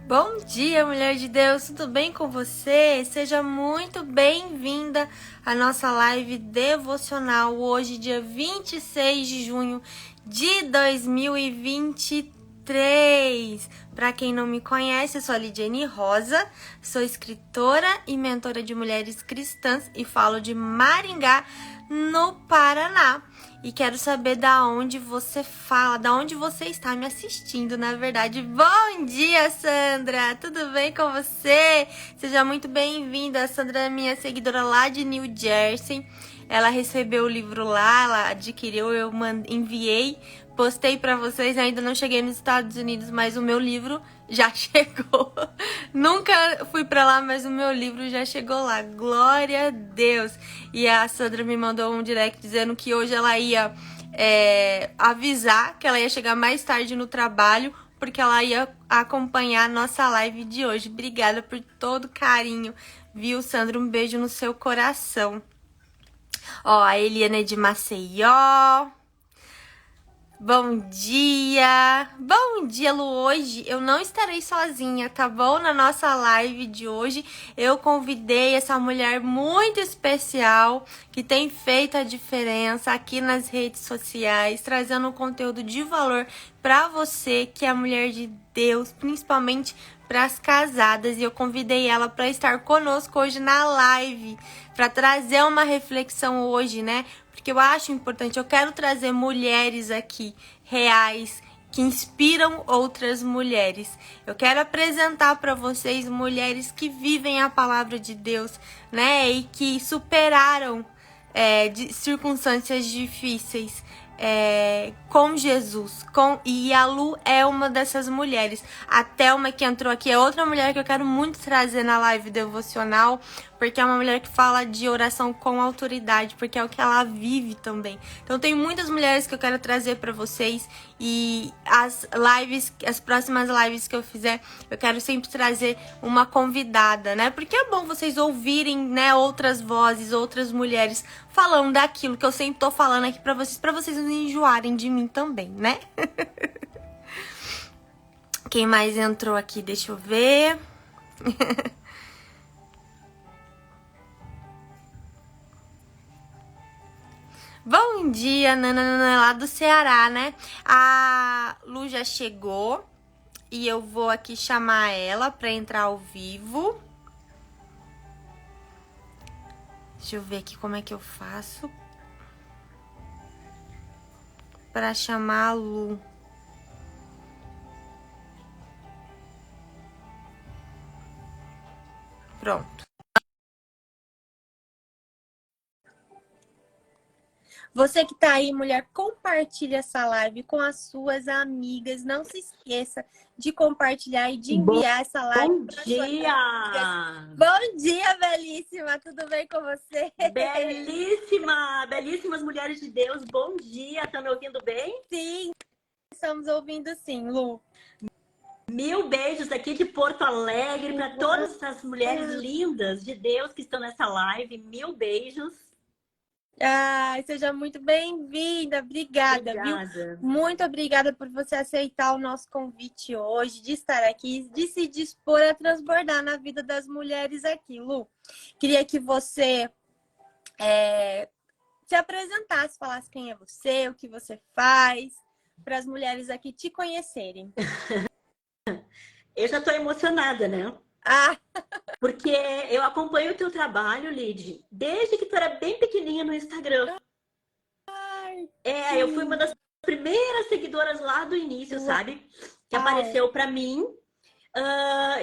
Bom dia, mulher de Deus, tudo bem com você? Seja muito bem-vinda à nossa live devocional, hoje, dia 26 de junho de 2023. Para quem não me conhece, eu sou a Lidiane Rosa, sou escritora e mentora de mulheres cristãs e falo de Maringá, no Paraná. E quero saber da onde você fala, da onde você está me assistindo, na verdade. Bom dia, Sandra! Tudo bem com você? Seja muito bem-vinda. A Sandra é minha seguidora lá de New Jersey. Ela recebeu o livro lá, ela adquiriu, eu enviei, postei para vocês. Ainda não cheguei nos Estados Unidos, mas o meu livro já chegou. Nunca fui para lá, mas o meu livro já chegou lá. Glória a Deus! E a Sandra me mandou um direct dizendo que hoje ela ia avisar que ela ia chegar mais tarde no trabalho, porque ela ia acompanhar a nossa live de hoje. Obrigada por todo o carinho, viu, Sandra? Um beijo no seu coração. Ó, a Eliana é de Maceió. Bom dia! Bom dia, Lu! Hoje eu não estarei sozinha, tá bom? Na nossa live de hoje, eu convidei essa mulher muito especial que tem feito a diferença aqui nas redes sociais, trazendo um conteúdo de valor para você que é mulher de Deus, principalmente para as casadas. E eu convidei ela para estar conosco hoje na live, para trazer uma reflexão hoje, né? Porque eu acho importante, eu quero trazer mulheres aqui, reais, que inspiram outras mulheres. Eu quero apresentar para vocês mulheres que vivem a palavra de Deus, né? E que superaram circunstâncias difíceis com Jesus. E a Lu é uma dessas mulheres. A Thelma, que entrou aqui, é outra mulher que eu quero muito trazer na live devocional, porque é uma mulher que fala de oração com autoridade, porque é o que ela vive também. Então tem muitas mulheres que eu quero trazer para vocês, e as próximas lives que eu fizer, eu quero sempre trazer uma convidada, né? Porque é bom vocês ouvirem, né, outras vozes, outras mulheres falando daquilo que eu sempre tô falando aqui para vocês não enjoarem de mim também, né? Quem mais entrou aqui? Deixa eu ver. Bom dia, Nanana, lá do Ceará, né? A Lu já chegou e eu vou aqui chamar ela para entrar ao vivo. Deixa eu ver aqui como é que eu faço para chamar a Lu. Pronto. Você que tá aí, mulher, compartilha essa live com as suas amigas. Não se esqueça de compartilhar e de enviar essa live Bom dia! Bom dia, belíssima! Tudo bem com você? Belíssima! Belíssimas mulheres de Deus, bom dia! Tá me ouvindo bem? Sim, estamos ouvindo sim, Lu. Mil beijos aqui de Porto Alegre para todas essas mulheres lindas de Deus que estão nessa live. Mil beijos. Ai, seja muito bem-vinda. Obrigada, Obrigada. Viu? Muito obrigada por você aceitar o nosso convite hoje, de estar aqui, de se dispor a transbordar na vida das mulheres aqui, Lu. Queria que você se apresentasse, falasse quem é você, o que você faz, para as mulheres aqui te conhecerem. Eu já estou emocionada, né? Ah! Porque eu acompanho o teu trabalho, Lid, desde que tu era bem pequenininha no Instagram. Ai, eu fui uma das primeiras seguidoras lá do início, sabe? Que apareceu para mim.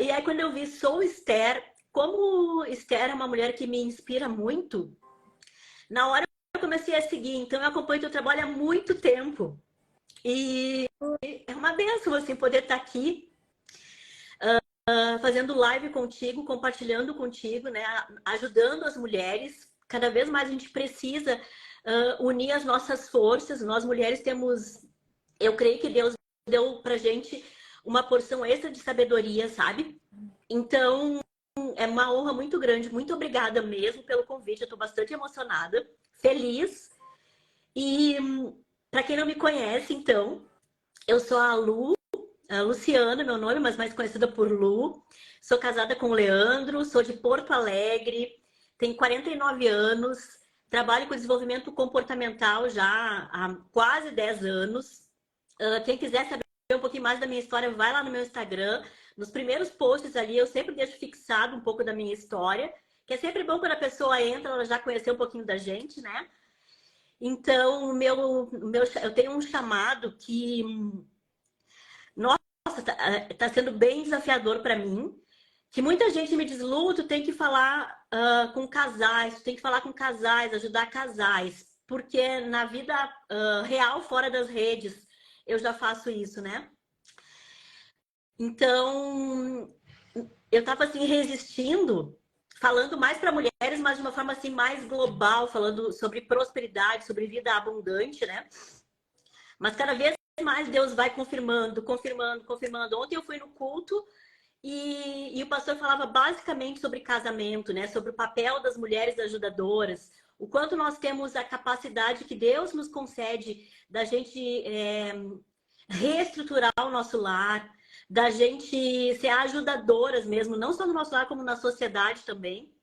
E aí, quando eu vi Sou Esther, como Esther é uma mulher que me inspira muito, na hora eu comecei a seguir. Então, eu acompanho teu trabalho há muito tempo. E é uma bênção, assim, poder estar aqui fazendo live contigo, compartilhando contigo, né? Ajudando as mulheres. Cada vez mais a gente precisa unir as nossas forças. Nós, mulheres, temos... Eu creio que Deus deu pra gente uma porção extra de sabedoria, sabe? Então, é uma honra muito grande. Muito obrigada mesmo pelo convite. Eu tô bastante emocionada, feliz. E para quem não me conhece, então, eu sou a Lu, Luciana, meu nome, mas mais conhecida por Lu. Sou casada com o Leandro, sou de Porto Alegre, tenho 49 anos, trabalho com desenvolvimento comportamental já há quase 10 anos. Quem quiser saber um pouquinho mais da minha história, vai lá no meu Instagram. Nos primeiros posts ali, eu sempre deixo fixado um pouco da minha história, que é sempre bom quando a pessoa entra, ela já conheceu um pouquinho da gente, né? Então, eu tenho um chamado que, nossa, tá sendo bem desafiador para mim, que muita gente me diz, Lu, tu tem que falar com casais, tu tem que falar com casais, ajudar casais, porque na vida real, fora das redes, eu já faço isso, né? Então, eu estava assim resistindo, falando mais para mulheres, mas de uma forma assim mais global, falando sobre prosperidade, sobre vida abundante, né? Mas cada vez mais Deus vai confirmando, confirmando, confirmando. Ontem eu fui no culto e o pastor falava basicamente sobre casamento, né? Sobre o papel das mulheres ajudadoras, o quanto nós temos a capacidade que Deus nos concede da gente reestruturar o nosso lar, da gente ser ajudadoras mesmo, não só no nosso lar, como na sociedade também.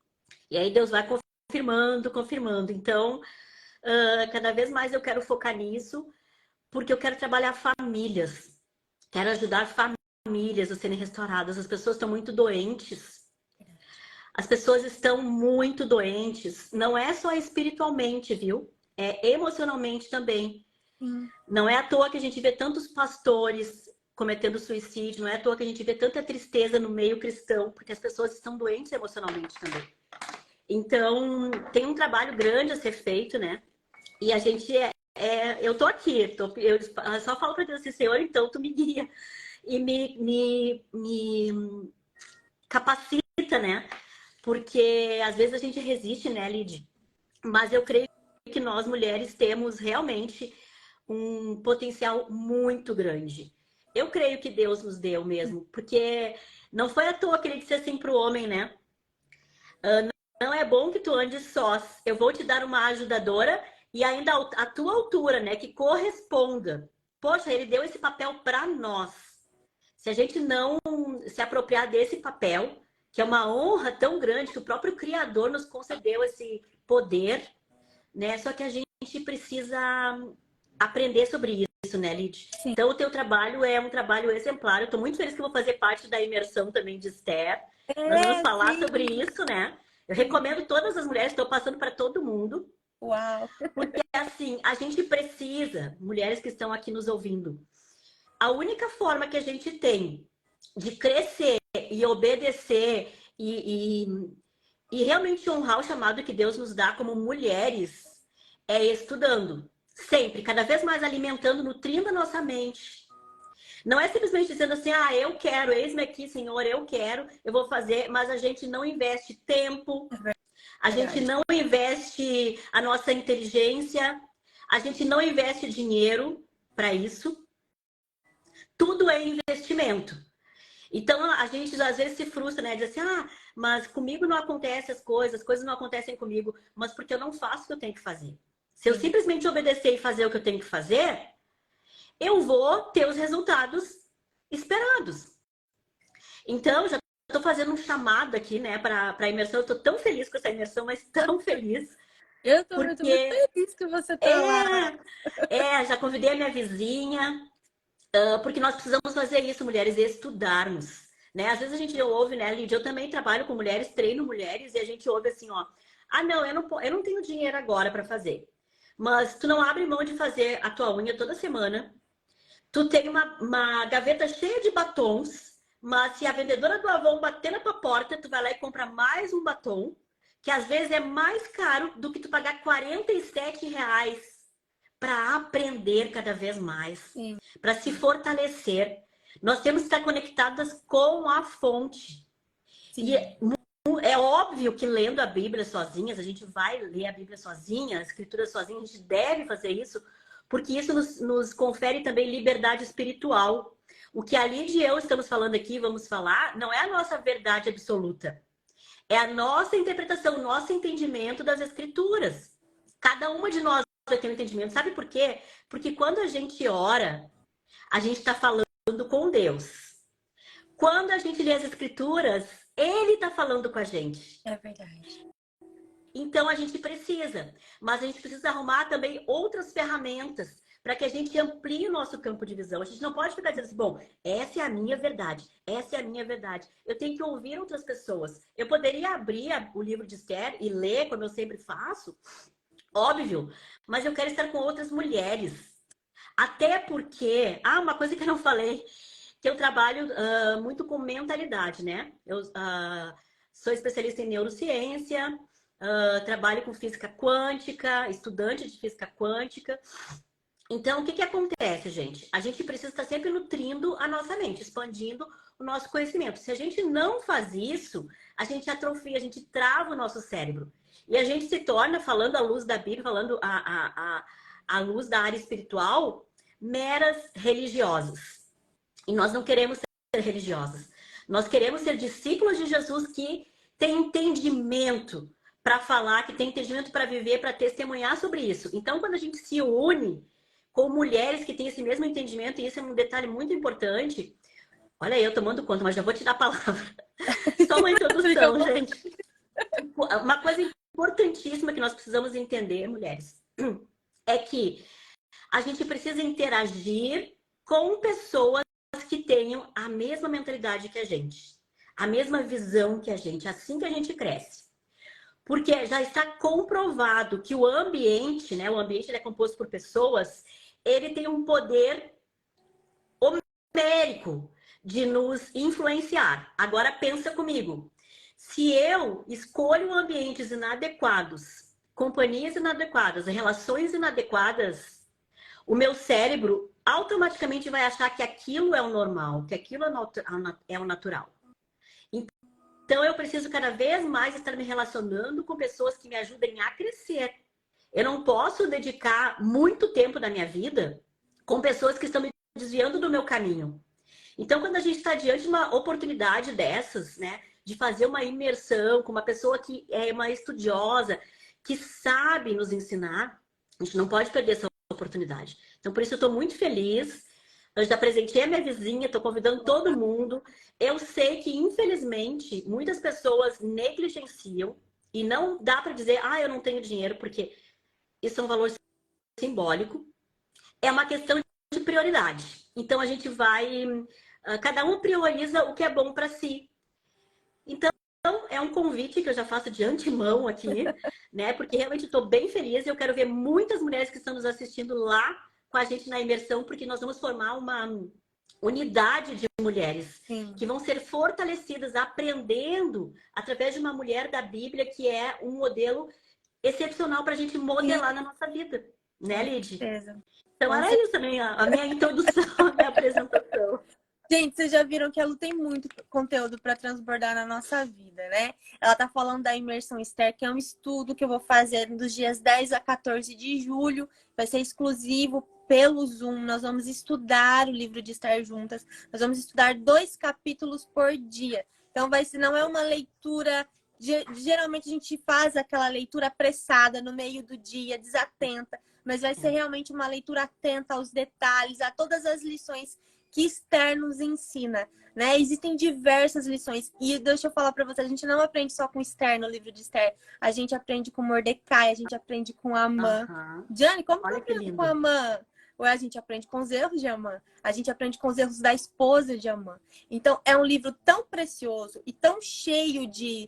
E aí Deus vai confirmando, confirmando. Então, cada vez mais eu quero focar nisso, porque eu quero trabalhar famílias. Quero ajudar famílias a serem restauradas. As pessoas estão muito doentes. As pessoas estão muito doentes. Não é só espiritualmente, viu? É emocionalmente também. Não é à toa que a gente vê tantos pastores cometendo suicídio, não é à toa que a gente vê tanta tristeza no meio cristão, porque as pessoas estão doentes emocionalmente também. Então, tem um trabalho grande a ser feito, né? E a gente eu tô aqui, eu só falo para Deus assim, Senhor, então tu me guia e me capacita, né? Porque às vezes a gente resiste, né, Lid? Mas eu creio que nós mulheres temos realmente um potencial muito grande. Eu creio que Deus nos deu mesmo, porque não foi à toa que ele disse assim para o homem, né? Não é bom que tu andes sós. Eu vou te dar uma ajudadora e ainda a tua altura, né? Que corresponda. Poxa, ele deu esse papel para nós. Se a gente não se apropriar desse papel, que é uma honra tão grande que o próprio Criador nos concedeu esse poder, né? Só que a gente precisa aprender sobre isso, né, Lid? Sim. Então, o teu trabalho é um trabalho exemplar. Eu estou muito feliz que eu vou fazer parte da imersão também de Esther. Nós vamos falar sobre isso, né? Eu recomendo todas as mulheres, estou passando para todo mundo. Uau! Porque, assim, a gente precisa, mulheres que estão aqui nos ouvindo, a única forma que a gente tem de crescer e obedecer e realmente honrar o chamado que Deus nos dá como mulheres é estudando. Sempre, cada vez mais alimentando, nutrindo a nossa mente. Não é simplesmente dizendo assim, eu quero, eis-me aqui, Senhor, eu quero, eu vou fazer, mas a gente não investe tempo, a gente não investe a nossa inteligência, a gente não investe dinheiro para isso. Tudo é investimento. Então, a gente às vezes se frustra, né? Diz assim, mas comigo não acontecem as coisas não acontecem comigo, mas porque eu não faço o que eu tenho que fazer. Se eu simplesmente obedecer e fazer o que eu tenho que fazer, eu vou ter os resultados esperados. Então, já estou fazendo um chamado aqui, né, para a imersão. Eu estou tão feliz com essa imersão, mas tão feliz. Eu tô muito feliz que você tá lá. Já convidei a minha vizinha, porque nós precisamos fazer isso, mulheres, estudarmos. Né? Às vezes a gente ouve, né, Lídia? Eu também trabalho com mulheres, treino mulheres, e a gente ouve assim, não, eu não tenho dinheiro agora para fazer. Mas tu não abre mão de fazer a tua unha toda semana. Tu tem uma gaveta cheia de batons, mas se a vendedora do Avon bater na tua porta, tu vai lá e compra mais um batom, que às vezes é mais caro do que tu pagar R$ 47 para aprender cada vez mais, para se fortalecer. Nós temos que estar conectadas com a fonte. Sim. E é óbvio que lendo a Bíblia sozinhas, a gente vai ler a Bíblia sozinha, a Escritura sozinha, a gente deve fazer isso, porque isso nos confere também liberdade espiritual. O que a Lídia e eu estamos falando aqui, vamos falar, não é a nossa verdade absoluta. É a nossa interpretação, o nosso entendimento das Escrituras. Cada uma de nós vai ter um entendimento. Sabe por quê? Porque quando a gente ora, a gente está falando com Deus. Quando a gente lê as escrituras, ele está falando com a gente. É verdade. Então a gente precisa, mas a gente precisa arrumar também outras ferramentas para que a gente amplie o nosso campo de visão. A gente não pode ficar dizendo assim, bom, essa é a minha verdade, essa é a minha verdade. Eu tenho que ouvir outras pessoas. Eu poderia abrir o livro de Esther e ler, como eu sempre faço, óbvio, mas eu quero estar com outras mulheres. Até porque, uma coisa que eu não falei, que eu trabalho muito com mentalidade, né? Eu sou especialista em neurociência, trabalho com física quântica, estudante de física quântica. Então, o que acontece, gente? A gente precisa estar sempre nutrindo a nossa mente, expandindo o nosso conhecimento. Se a gente não faz isso, a gente atrofia, a gente trava o nosso cérebro. E a gente se torna, falando à luz da Bíblia, falando à luz da área espiritual, meras religiosas. E nós não queremos ser religiosas. Nós queremos ser discípulos de Jesus que têm entendimento para falar, que têm entendimento para viver, para testemunhar sobre isso. Então, quando a gente se une com mulheres que têm esse mesmo entendimento, e isso é um detalhe muito importante. Olha, eu tomando conta, mas já vou te dar a palavra. Só uma introdução, gente. Uma coisa importantíssima que nós precisamos entender, mulheres, é que a gente precisa interagir com pessoas que tenham a mesma mentalidade que a gente, a mesma visão que a gente, assim que a gente cresce. Porque já está comprovado que o ambiente, né, o ambiente é composto por pessoas, ele tem um poder homérico de nos influenciar. Agora pensa comigo. Se eu escolho ambientes inadequados, companhias inadequadas, relações inadequadas, o meu cérebro automaticamente vai achar que aquilo é o normal, que aquilo é o natural. Então eu preciso cada vez mais estar me relacionando com pessoas que me ajudem a crescer. Eu não posso dedicar muito tempo da minha vida com pessoas que estão me desviando do meu caminho. Então, quando a gente está diante de uma oportunidade dessas, né, de fazer uma imersão com uma pessoa que é uma estudiosa, que sabe nos ensinar, a gente não pode perder essa oportunidade. Então, por isso eu estou muito feliz. Eu já apresentei a minha vizinha, estou convidando todo mundo. Eu sei que, infelizmente, muitas pessoas negligenciam e não dá para dizer, eu não tenho dinheiro, porque isso é um valor simbólico. É uma questão de prioridade. Então, a gente vai... Cada um prioriza o que é bom para si. Então, é um convite que eu já faço de antemão aqui, né? Porque realmente estou bem feliz e eu quero ver muitas mulheres que estão nos assistindo lá com a gente na imersão, porque nós vamos formar uma unidade de mulheres que vão ser fortalecidas aprendendo através de uma mulher da Bíblia que é um modelo excepcional para a gente modelar na nossa vida, né, Lid? Então era isso também a minha introdução, a minha apresentação. Gente, vocês já viram que a Lu tem muito conteúdo para transbordar na nossa vida, né? Ela tá falando da Imersão Esther, que é um estudo que eu vou fazer dos dias 10 a 14 de julho. Vai ser exclusivo pelo Zoom. Nós vamos estudar o livro de Esther juntas. Nós vamos estudar 2 capítulos por dia. Então, não é uma leitura... Geralmente a gente faz aquela leitura apressada no meio do dia, desatenta. Mas vai ser realmente uma leitura atenta aos detalhes, a todas as lições que Esther nos ensina, né? Existem diversas lições. E deixa eu falar para você, a gente não aprende só com Esther no livro de Esther. A gente aprende com Mordecai, a gente aprende com Amã. Jane, como que eu aprendo com Amã? Ou a gente aprende com os erros de Amã. A gente aprende com os erros da esposa de Amã. Então, é um livro tão precioso e tão cheio de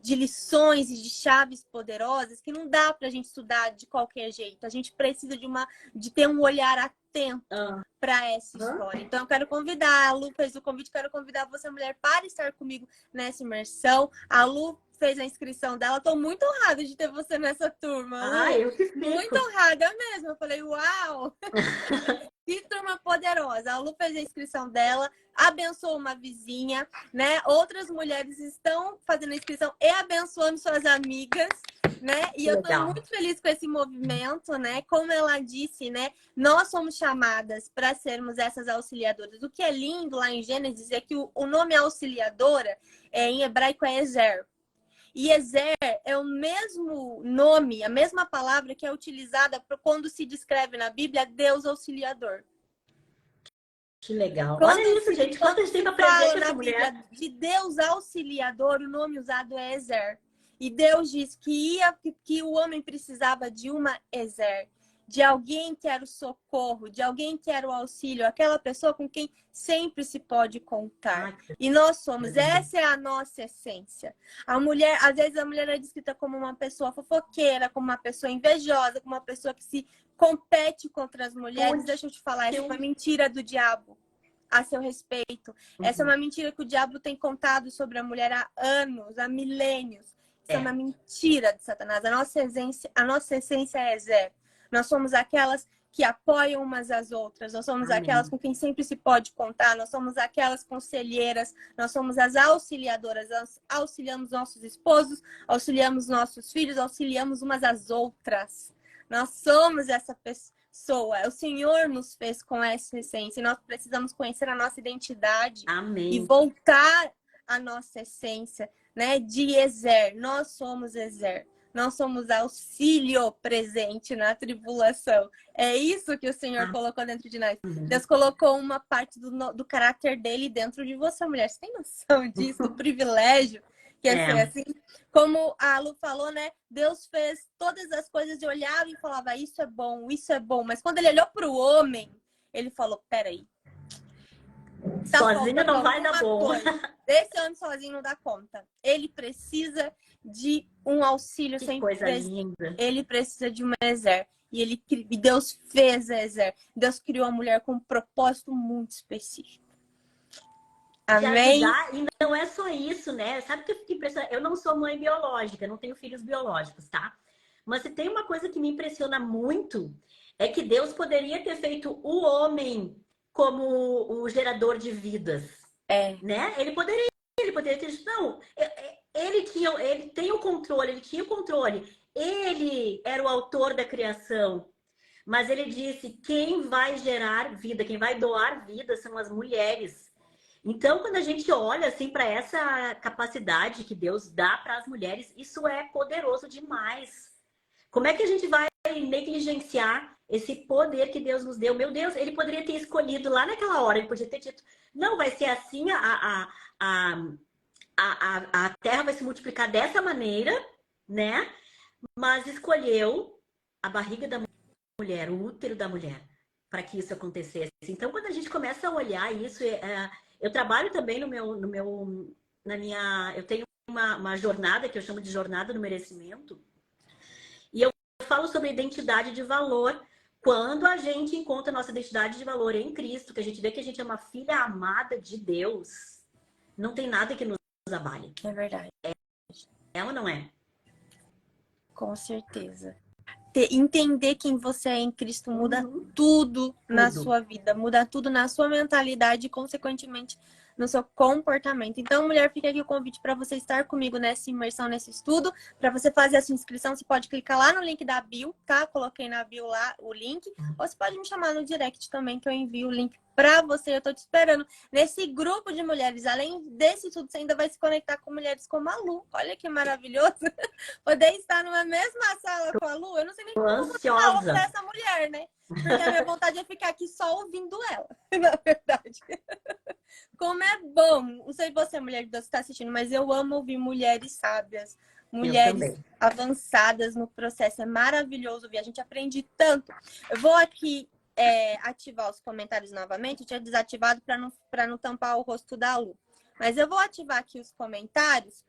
lições e de chaves poderosas que não dá pra gente estudar de qualquer jeito. A gente precisa de ter um olhar atento para essa história. Então, eu quero convidar, a Lu fez o convite, quero convidar você, mulher, para estar comigo nessa imersão. A Lu fez a inscrição dela. Estou muito honrada de ter você nessa turma, Lu. Eu que fico. Muito honrada mesmo. Eu falei, uau! Que turma poderosa. A Lu fez a inscrição dela, abençoou uma vizinha, né? Outras mulheres estão fazendo a inscrição e abençoando suas amigas, né? E eu tô muito feliz com esse movimento, né? Como ela disse, né? Nós somos chamadas para sermos essas auxiliadoras. O que é lindo lá em Gênesis é que o nome auxiliadora em hebraico é Ezer. E Ezer é o mesmo nome, a mesma palavra que é utilizada quando se descreve na Bíblia Deus auxiliador. Que legal. Quando, Olha isso, gente. Quanto a quando gente tem se para aprender fala com essa na mulher. Bíblia de Deus auxiliador, o nome usado é Ezer. E Deus diz que o homem precisava de uma Ezer, de alguém que era o socorro, de alguém que era o auxílio, aquela pessoa com quem sempre se pode contar. Ai, que E nós somos, coisa linda. essa é a nossa essência. A mulher, às vezes a mulher é descrita como uma pessoa fofoqueira, como uma pessoa invejosa, como uma pessoa que se compete contra as mulheres. Deixa eu te falar, essa é uma mentira do diabo a seu respeito. Essa é uma mentira que o diabo tem contado sobre a mulher há anos, há milênios. Isso é uma mentira de Satanás. A nossa essência é zero. Nós somos aquelas que apoiam umas às outras. Nós somos aquelas com quem sempre se pode contar. Nós somos aquelas conselheiras. Nós somos as auxiliadoras. Nós auxiliamos nossos esposos, auxiliamos nossos filhos, auxiliamos umas às outras. Nós somos essa pessoa. O Senhor nos fez com essa essência. E nós precisamos conhecer a nossa identidade. Amém. E voltar à nossa essência, né? De Ezer. Nós somos Ezer. Nós somos auxílio presente na tribulação. É isso que o Senhor colocou dentro de nós. Deus colocou uma parte do caráter dele dentro de você, mulher. Você tem noção disso? Do privilégio que é ser assim? Como a Lu falou, né? Deus fez todas as coisas e olhava e falava, isso é bom, isso é bom. Mas quando ele olhou para o homem, ele falou, peraí. Tá sozinho não vai dar bom. Esse homem sozinho não dá conta. Ele precisa de um auxílio que coisa linda. Ele precisa de uma Ezer. E Deus fez a Ezer. Deus criou a mulher com um propósito muito específico. Amém? E não é só isso, né? Sabe que eu fiquei impressionada? Eu não sou mãe biológica, não tenho filhos biológicos, tá? Mas se tem uma coisa que me impressiona muito, é que Deus poderia ter feito o homem como o gerador de vidas, né? Ele poderia ter dito, não, ele tem o controle, ele tinha o controle, ele era o autor da criação, mas ele disse, quem vai gerar vida, quem vai doar vida são as mulheres. Então, quando a gente olha assim para essa capacidade que Deus dá para as mulheres, isso é poderoso demais. Como é que a gente vai negligenciar esse poder que Deus nos deu? Meu Deus, ele poderia ter escolhido lá naquela hora, ele podia ter dito, não, vai ser assim, a terra vai se multiplicar dessa maneira, né? Mas escolheu a barriga da mulher, o útero da mulher, para que isso acontecesse. Então, quando a gente começa a olhar isso, eu trabalho também eu tenho uma jornada que eu chamo de jornada do merecimento. E eu falo sobre identidade de valor. Quando a gente encontra a nossa identidade de valor em Cristo, que a gente vê que a gente é uma filha amada de Deus, não tem nada que nos abale. É verdade. É ou não é? Com certeza. Entender quem você é em Cristo muda tudo na sua vida, muda tudo na sua mentalidade e, consequentemente, no seu comportamento. Então, mulher, fica aqui o convite para você estar comigo nessa imersão, nesse estudo. Para você fazer a sua inscrição, você pode clicar lá no link da bio, tá? Coloquei na bio lá o link. Ou você pode me chamar no direct também, que eu envio o link para você. Eu tô te esperando nesse grupo de mulheres. Além desse tudo, você ainda vai se conectar com mulheres como a Lu. Olha que maravilhoso. Poder estar numa mesma sala com a Lu. Eu não sei nem como eu vou falar pra essa mulher, né? Porque a minha vontade é ficar aqui só ouvindo ela, na verdade. Como é bom. Não sei você, mulher de Deus, que está assistindo, mas eu amo ouvir mulheres sábias, mulheres avançadas no processo. É maravilhoso ouvir. A gente aprende tanto. Eu vou aqui ativar os comentários novamente. Eu tinha desativado para não tampar o rosto da Lu. Mas eu vou ativar aqui os comentários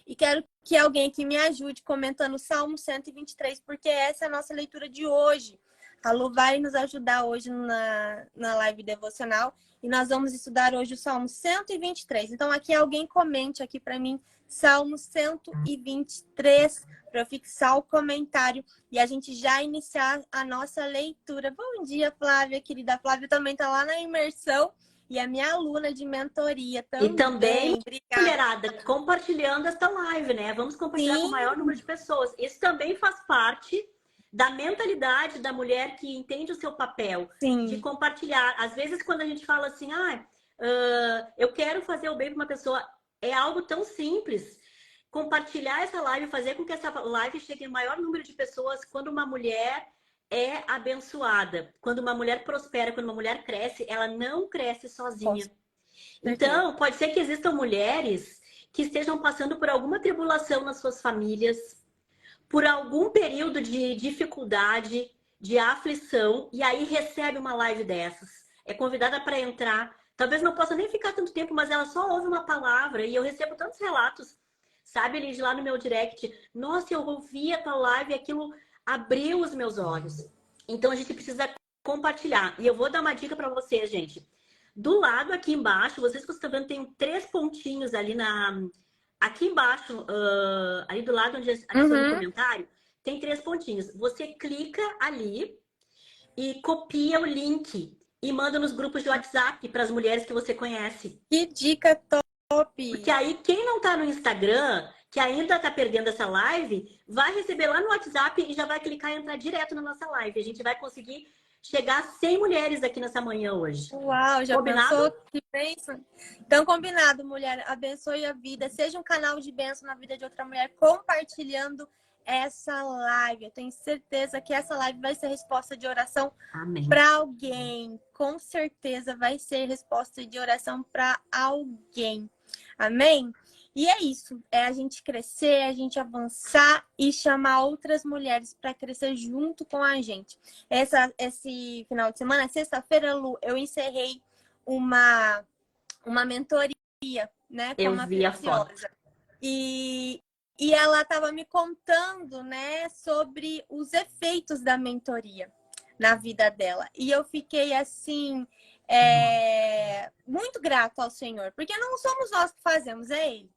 e quero que alguém aqui me ajude comentando o Salmo 123, porque essa é a nossa leitura de hoje. A Lu vai nos ajudar hoje na live devocional e nós vamos estudar hoje o Salmo 123. Então, aqui alguém comente aqui para mim, Salmo 123, para eu fixar o comentário e a gente já iniciar a nossa leitura. Bom dia, Flávia, querida. A Flávia também está lá na imersão e é minha aluna de mentoria também. E também, mulherada, compartilhando esta live, né? Vamos compartilhar com o maior número de pessoas. Isso também faz parte da mentalidade da mulher que entende o seu papel, de compartilhar. Às vezes, quando a gente fala assim, eu quero fazer o bem para uma pessoa, é algo tão simples. Compartilhar essa live, fazer com que essa live chegue ao maior número de pessoas. Quando uma mulher é abençoada. Quando uma mulher prospera, quando uma mulher cresce, ela não cresce sozinha. Então, pode ser que existam mulheres que estejam passando por alguma tribulação nas suas famílias, por algum período de dificuldade, de aflição, e aí recebe uma live dessas. É convidada para entrar. Talvez não possa nem ficar tanto tempo, mas ela só ouve uma palavra. E eu recebo tantos relatos, sabe, Liz, lá no meu direct. Nossa, eu ouvi a tua live e aquilo abriu os meus olhos. Então a gente precisa compartilhar. E eu vou dar uma dica para vocês, gente. Do lado aqui embaixo, vocês que estão vendo, tem 3 pontinhos ali aqui embaixo, ali do lado onde adiciona o comentário, tem 3 pontinhos. Você clica ali e copia o link e manda nos grupos de WhatsApp para as mulheres que você conhece. Que dica top! Porque aí quem não tá no Instagram, que ainda tá perdendo essa live, vai receber lá no WhatsApp e já vai clicar e entrar direto na nossa live. A gente vai conseguir chegar a 100 mulheres aqui nessa manhã hoje. Uau, já Combinado? pensou? Que bênção. Então, combinado, mulher. Abençoe a vida. Seja um canal de bênção na vida de outra mulher, compartilhando essa live. Eu tenho certeza que essa live vai ser resposta de oração para alguém. Com certeza vai ser resposta de oração para alguém. Amém? E é isso, é a gente crescer, a gente avançar e chamar outras mulheres para crescer junto com a gente. Esse final de semana, sexta-feira, Lu, eu encerrei uma mentoria, né, com uma preciosa. E ela estava me contando, né, sobre os efeitos da mentoria na vida dela. E eu fiquei assim, muito grata ao Senhor, porque não somos nós que fazemos, é Ele.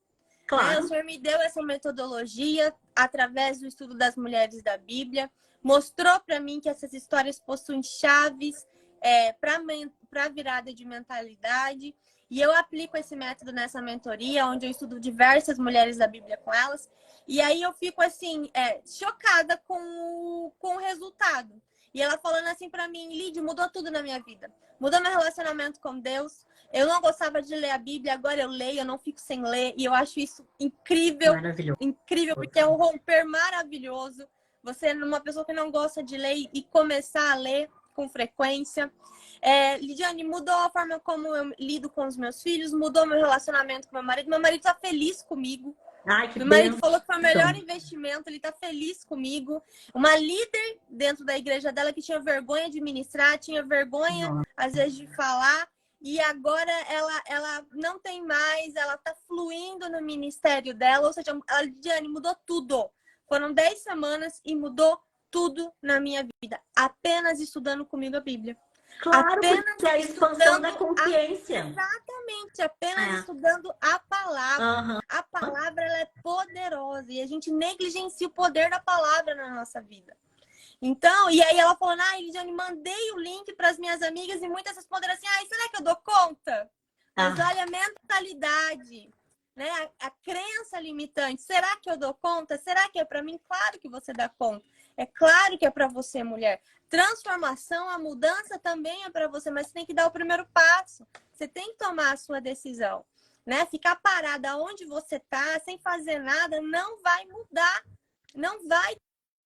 Claro. O Senhor me deu essa metodologia através do estudo das mulheres da Bíblia, mostrou para mim que essas histórias possuem chaves para virada de mentalidade. E eu aplico esse método nessa mentoria, onde eu estudo diversas mulheres da Bíblia com elas. E aí eu fico assim, chocada com o resultado. E ela falando assim para mim, Lídia, mudou tudo na minha vida. Mudou meu relacionamento com Deus. Eu não gostava de ler a Bíblia, agora eu leio, eu não fico sem ler. E eu acho isso incrível. Incrível, porque é um romper maravilhoso. Você, uma pessoa que não gosta de ler e começar a ler com frequência. Lidiane, mudou a forma como eu lido com os meus filhos, mudou meu relacionamento com meu marido. Meu marido tá feliz comigo. Meu marido falou que foi o melhor investimento, ele tá feliz comigo. Uma líder dentro da igreja dela que tinha vergonha de ministrar, tinha vergonha, às vezes, de falar. E agora ela não tem mais, ela tá fluindo no ministério dela. Ou seja, a Lidiane mudou tudo. Foram 10 semanas e mudou tudo na minha vida. Apenas estudando comigo a Bíblia. Claro, apenas porque é a expansão da consciência. Exatamente, apenas estudando a palavra. A palavra ela é poderosa e a gente negligencia o poder da palavra na nossa vida. Então, e aí ela falou, Lidiane, mandei o link para as minhas amigas e muitas responderam assim, será que eu dou conta? Mas olha a mentalidade, né? A crença limitante. Será que eu dou conta? Será que é para mim? Claro que você dá conta. É claro que é para você, mulher. Transformação, a mudança também é para você, mas você tem que dar o primeiro passo. Você tem que tomar a sua decisão, né? Ficar parada onde você tá, sem fazer nada, não vai mudar. Não vai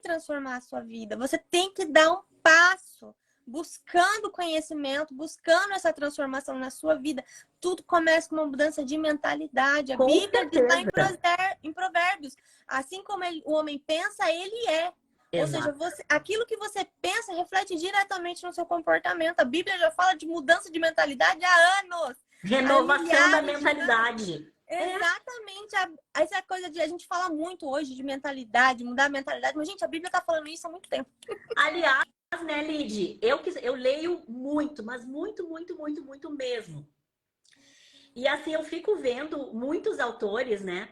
transformar a sua vida. Você tem que dar um passo, buscando conhecimento, buscando essa transformação na sua vida. Tudo começa com uma mudança de mentalidade. A Bíblia está em Provérbios. Assim como o homem pensa, ele é. Exato. Ou seja, aquilo que você pensa reflete diretamente no seu comportamento. A Bíblia já fala de mudança de mentalidade há anos. Renovação da mentalidade. Exatamente. Essa é a coisa de a gente fala muito hoje de mentalidade, mudar a mentalidade. Mas, gente, a Bíblia está falando isso há muito tempo. Aliás, né, Lid? Eu leio muito, mas muito, muito, muito, muito mesmo. E assim, eu fico vendo muitos autores, né?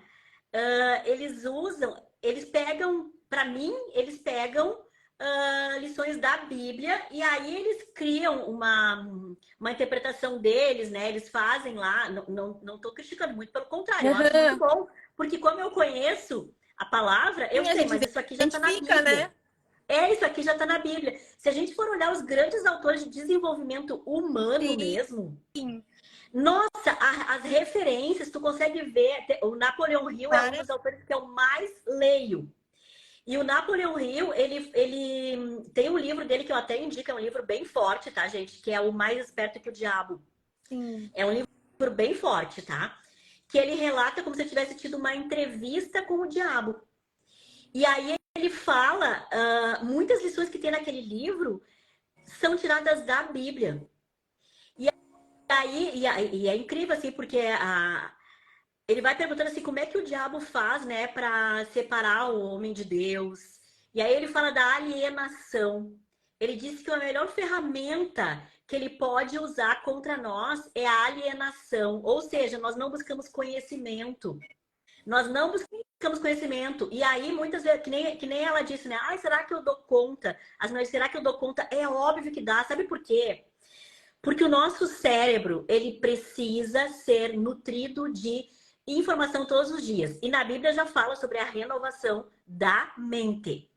Eles pegam, para mim, lições da Bíblia e aí eles criam uma interpretação deles, né? Eles fazem lá, não tô criticando muito, pelo contrário, eu acho muito bom, porque como eu conheço a palavra, eu sei, mas isso aqui já tá na Bíblia. Né? Isso aqui já tá na Bíblia. Se a gente for olhar os grandes autores de desenvolvimento humano mesmo, nossa, as referências, tu consegue ver, o Napoleão Hill é um dos autores que eu mais leio. E o Napoleão Hill, ele tem um livro dele que eu até indico, é um livro bem forte, tá, gente? Que é O Mais Esperto que o Diabo. Sim. É um livro bem forte, tá? Que ele relata como se ele tivesse tido uma entrevista com o diabo. E aí ele fala, muitas lições que tem naquele livro são tiradas da Bíblia. E é incrível, assim, porque ele vai perguntando assim, como é que o diabo faz, né, para separar o homem de Deus. E aí ele fala da alienação. Ele diz que a melhor ferramenta que ele pode usar contra nós é a alienação. Ou seja, nós não buscamos conhecimento. Nós não buscamos conhecimento. E aí, muitas vezes, que nem ela disse, né? Ai, será que eu dou conta? As mulheres, será que eu dou conta? É óbvio que dá. Sabe por quê? Porque o nosso cérebro, ele precisa ser nutrido de informação todos os dias. E na Bíblia já fala sobre a renovação da mente.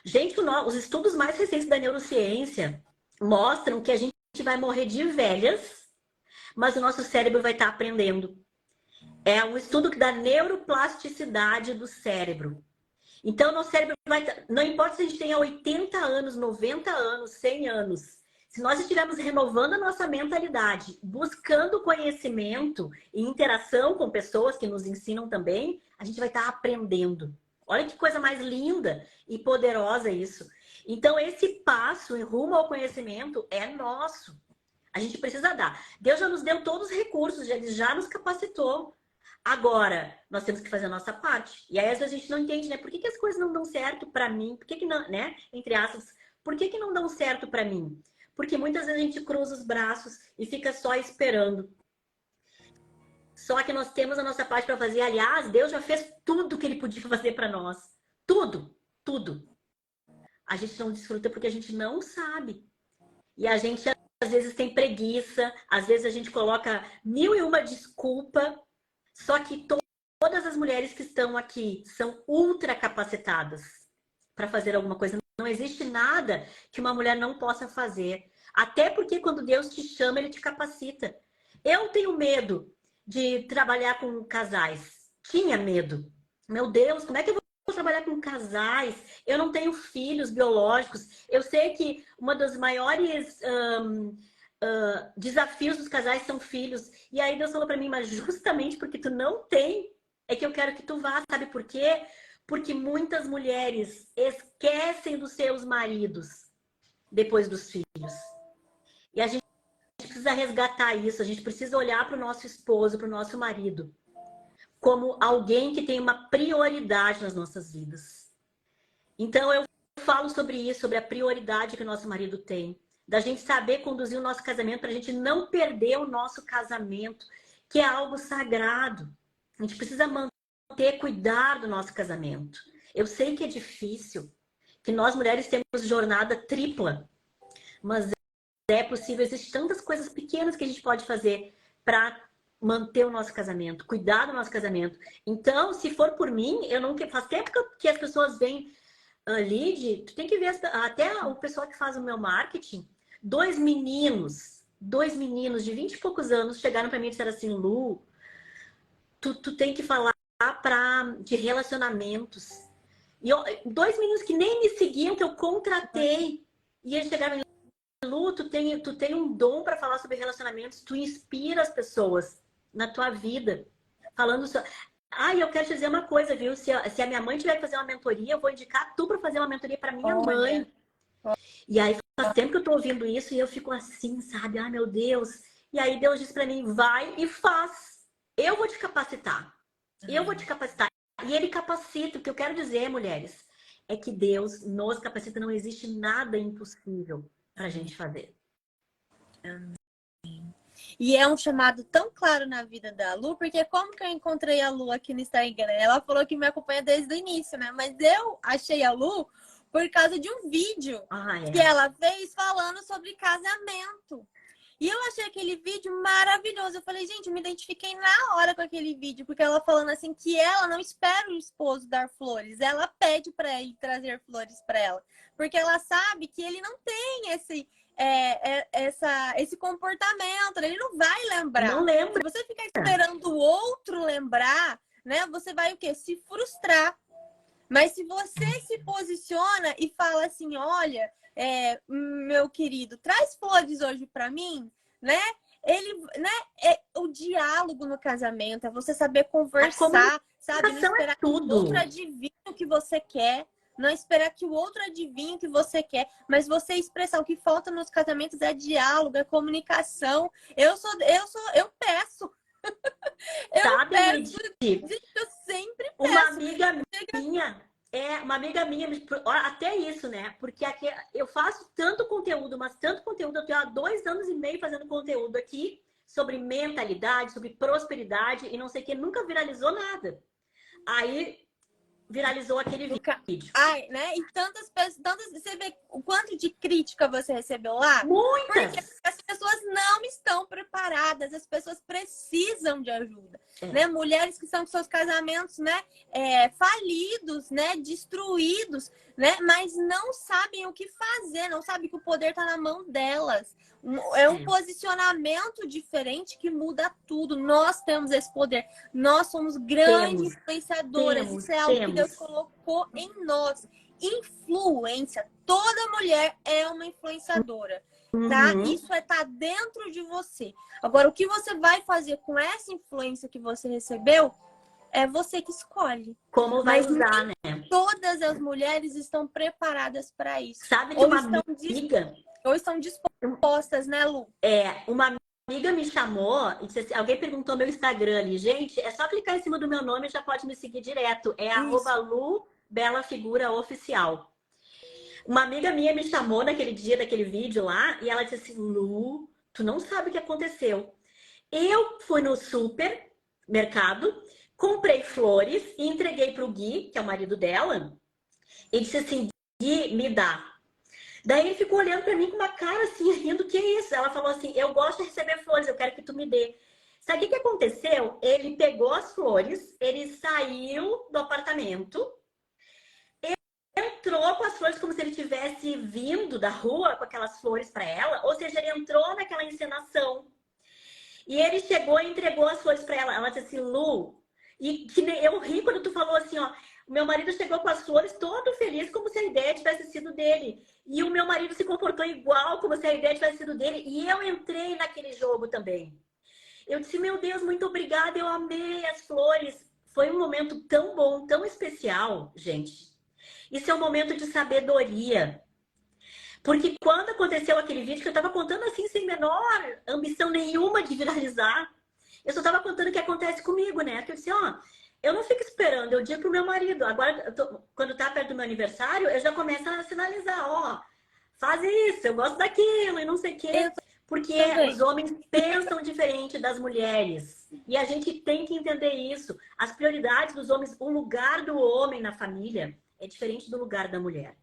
Gente, os estudos mais recentes da neurociência mostram que a gente vai morrer de velhas, mas o nosso cérebro vai estar aprendendo. É um estudo da neuroplasticidade do cérebro. Então, nosso cérebro vai... Não importa se a gente tenha 80 anos, 90 anos, 100 anos. Se nós estivermos renovando a nossa mentalidade, buscando conhecimento e interação com pessoas que nos ensinam também, a gente vai estar aprendendo. Olha que coisa mais linda e poderosa isso. Então, esse passo em rumo ao conhecimento é nosso. A gente precisa dar. Deus já nos deu todos os recursos, Ele já nos capacitou. Agora, nós temos que fazer a nossa parte. E aí, às vezes, a gente não entende, né? Por que as coisas não dão certo para mim? Por que não, né? Entre aspas, por que não dão certo para mim? Porque muitas vezes a gente cruza os braços e fica só esperando. Só que nós temos a nossa parte para fazer. Aliás, Deus já fez tudo que Ele podia fazer para nós. Tudo, tudo. A gente não desfruta porque a gente não sabe. E a gente, às vezes, tem preguiça. Às vezes, a gente coloca 1001 desculpa. Só que todas as mulheres que estão aqui são ultra capacitadas para fazer alguma coisa. Não existe nada que uma mulher não possa fazer. Até porque quando Deus te chama, Ele te capacita. Eu tenho medo de trabalhar com casais. Tinha medo. Meu Deus, como é que eu vou trabalhar com casais? Eu não tenho filhos biológicos. Eu sei que uma das maiores... desafios dos casais são filhos. E aí Deus falou para mim, mas justamente porque tu não tem, é que eu quero que tu vá. Sabe por quê? Porque muitas mulheres esquecem dos seus maridos depois dos filhos. E a gente precisa resgatar isso. A gente precisa olhar para o nosso esposo, para o nosso marido, como alguém que tem uma prioridade nas nossas vidas. Então eu falo sobre isso, sobre a prioridade que o nosso marido tem. Da gente saber conduzir o nosso casamento, para a gente não perder o nosso casamento, que é algo sagrado. A gente precisa manter, cuidar do nosso casamento. Eu sei que é difícil, que nós mulheres temos jornada tripla, mas é possível. Existem tantas coisas pequenas que a gente pode fazer para manter o nosso casamento, cuidar do nosso casamento. Então, se for por mim, eu não faz tempo que as pessoas vêm, Lid, tu tem que ver até o pessoal que faz o meu marketing. Dois meninos de 20 e poucos anos chegaram para mim e disseram assim, Lu, tu tem que falar de relacionamentos. E dois meninos que nem me seguiam, que eu contratei. E eles chegaram e Lu, tu tem um dom para falar sobre relacionamentos, tu inspira as pessoas na tua vida. Falando sobre... eu quero te dizer uma coisa, viu? Se a minha mãe tiver que fazer uma mentoria, eu vou indicar tu para fazer uma mentoria para minha mãe. E aí faz tempo que eu tô ouvindo isso e eu fico assim, sabe? Ai, meu Deus. E aí Deus diz para mim, vai e faz. Eu vou te capacitar. Eu vou te capacitar. E Ele capacita. O que eu quero dizer, mulheres, é que Deus nos capacita. Não existe nada impossível pra gente fazer. E é um chamado tão claro na vida da Lu, porque como que eu encontrei a Lu aqui no Instagram? Ela falou que me acompanha desde o início, né? Mas eu achei a Lu por causa de um vídeo que ela fez falando sobre casamento. E eu achei aquele vídeo maravilhoso. Eu falei, gente, eu me identifiquei na hora com aquele vídeo, porque ela falando assim que ela não espera o esposo dar flores, ela pede para ele trazer flores para ela, porque ela sabe que ele não tem esse comportamento, ele não vai lembrar. Não lembra. Se você ficar esperando o outro lembrar, né, você vai o quê? Se frustrar. Mas se você se posiciona e fala assim, olha, meu querido, traz flores hoje para mim, né? Ele, né? O diálogo no casamento é você saber A conversar, sabe? Não comunicação é esperar que o outro tudo. adivinhe o que você quer, não esperar que o outro adivinhe o que você quer, mas você expressar. O que falta nos casamentos é diálogo, é comunicação. Eu peço, eu Sabe, peço, Lid? gente, eu sempre Uma peço. amiga minha, uma amiga minha, até isso, né? Porque aqui eu faço tanto conteúdo, mas tanto conteúdo, eu tenho há 2 anos e meio fazendo conteúdo aqui sobre mentalidade, sobre prosperidade e não sei o que, nunca viralizou nada. Aí viralizou aquele vídeo. Ai, né? E tantas pessoas, você vê o quanto de crítica você recebeu lá? Porque Muitas! as pessoas não estão preparadas, as pessoas precisam de ajuda, É, né? Mulheres que estão com seus casamentos, né, falidos, né, destruídos, né, mas não sabem o que fazer, não sabem que o poder está na mão delas. É um é. posicionamento diferente que muda tudo. Nós temos esse poder. Nós somos grandes Temos, influenciadoras. temos, Isso é algo que Deus temos. colocou em nós. Influência. Toda mulher é uma influenciadora, tá? Uhum. Isso tá dentro de você. Agora, o que você vai fazer com essa influência que você recebeu é você que escolhe. Como vai Mas usar, nem né? todas as mulheres estão preparadas para isso. Sabe de Ou uma estão, amiga? ou estão dispostas, né, Lu? Uma amiga me chamou e disse assim, alguém perguntou meu Instagram ali, gente, é só clicar em cima do meu nome e já pode me seguir direto. É Isso. @Lu Bela Figura Oficial. Uma amiga minha me chamou naquele dia, daquele vídeo lá, e ela disse assim, Lu, tu não sabe o que aconteceu. Eu fui no supermercado, comprei flores e entreguei pro Gui, que é o marido dela, e disse assim, Gui, me dá. Daí ele ficou olhando pra mim com uma cara assim, rindo, que é isso? Ela falou assim, eu gosto de receber flores, eu quero que tu me dê. Sabe o que aconteceu? Ele pegou as flores, ele saiu do apartamento, entrou com as flores como se ele tivesse vindo da rua com aquelas flores para ela, ou seja, ele entrou naquela encenação. E ele chegou e entregou as flores para ela. Ela disse assim, Lu, e que nem eu ri quando tu falou assim, ó, o meu marido chegou com as flores todo feliz, como se a ideia tivesse sido dele. E o meu marido se comportou igual, como se a ideia tivesse sido dele. E eu entrei naquele jogo também. Eu disse, meu Deus, muito obrigada, eu amei as flores. Foi um momento tão bom, tão especial, gente. Isso é um momento de sabedoria. Porque quando aconteceu aquele vídeo, que eu tava contando assim, sem menor ambição nenhuma de viralizar, eu só tava contando o que acontece comigo, né? Que eu disse, ó, eu não fico esperando, eu digo pro meu marido. Agora, quando tá perto do meu aniversário, eu já começo a sinalizar, ó, faz isso, eu gosto daquilo e não sei o quê. Eu Porque os também. homens pensam diferente das mulheres. E a gente tem que entender isso. As prioridades dos homens, o lugar do homem na família é diferente do lugar da mulher.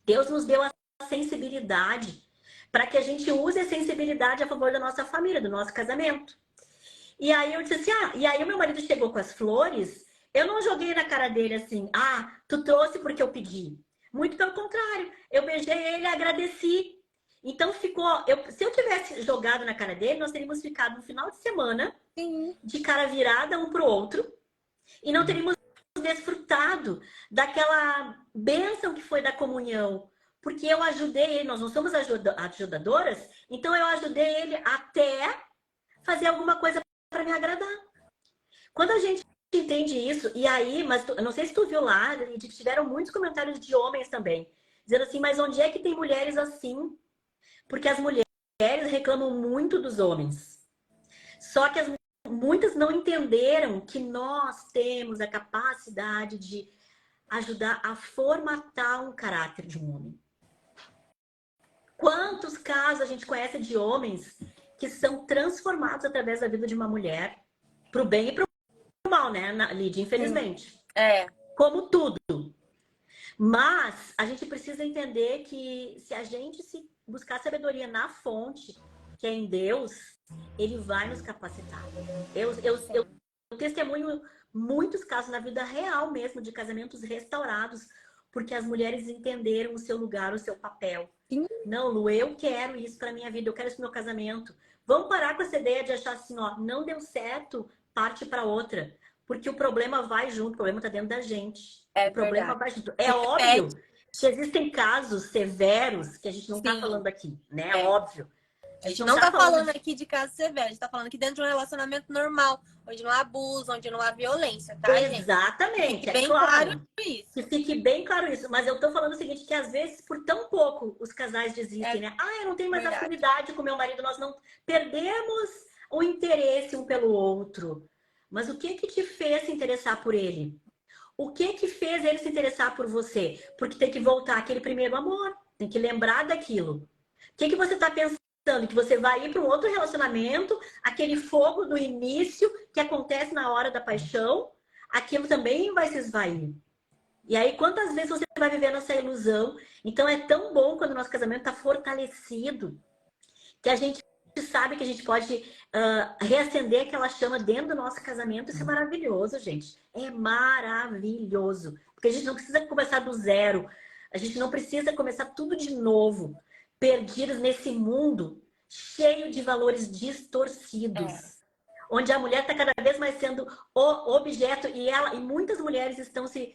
Deus nos deu a sensibilidade para que a gente use a sensibilidade a favor da nossa família, do nosso casamento. E aí eu disse assim, e aí o meu marido chegou com as flores, eu não joguei na cara dele assim, tu trouxe porque eu pedi. Muito pelo contrário, eu beijei ele e agradeci. Então ficou, se eu tivesse jogado na cara dele, nós teríamos ficado um final de semana Sim. de cara virada um pro outro e não teríamos desfrutado daquela bênção que foi da comunhão. Porque eu ajudei ele, nós não somos ajudadoras, então eu ajudei ele até fazer alguma coisa para me agradar. Quando a gente entende isso, e aí, mas eu não sei se tu viu lá, tiveram muitos comentários de homens também, dizendo assim, mas onde é que tem mulheres assim? Porque as mulheres reclamam muito dos homens. Só que muitas não entenderam que nós temos a capacidade de ajudar a formatar um caráter de um homem. Quantos casos a gente conhece de homens que são transformados através da vida de uma mulher, pro bem e pro mal, né, Lídia? Infelizmente. Como tudo. Mas a gente precisa entender que se a gente se buscar sabedoria na fonte, que é em Deus, Ele vai nos capacitar. Eu testemunho muitos casos na vida real mesmo, de casamentos restaurados, porque as mulheres entenderam o seu lugar, o seu papel. Sim. Não, Lu, eu quero isso para minha vida, eu quero isso pro meu casamento. Vamos parar com essa ideia de achar assim, ó, não deu certo, parte para outra. Porque o problema vai junto, o problema tá dentro da gente. O problema verdade. vai junto. É Repete. óbvio que existem casos severos que a gente não está Sim. falando aqui, né? É É. óbvio. A A gente gente não não está tá falando falando de... aqui de caso severo, a gente tá falando aqui dentro de um relacionamento normal, onde não há abuso, onde não há violência, tá, gente? Que Exatamente, fique é bem claro claro. isso. Que fique bem claro isso. Mas eu estou falando o seguinte, que às vezes, por tão pouco, os casais desistem, É né? Ah, eu não tenho mais verdade. afinidade com meu marido, nós não perdemos o interesse um pelo outro. Mas o que que te fez se interessar por ele? O que que fez ele se interessar por você? Porque tem que voltar aquele primeiro amor, tem que lembrar daquilo. O que que você está pensando? Que você vai ir para um outro relacionamento, aquele fogo do início que acontece na hora da paixão, aquilo também vai se esvair. E aí, quantas vezes você vai vivendo essa ilusão? Então, é tão bom quando o nosso casamento está fortalecido, que a gente sabe que a gente pode reacender aquela chama dentro do nosso casamento. Isso é maravilhoso, gente. É maravilhoso. Porque a gente não precisa começar do zero. A gente não precisa começar tudo de novo. Perdidos nesse mundo cheio de valores É, distorcidos. Onde a mulher está cada vez mais sendo o objeto e muitas mulheres estão se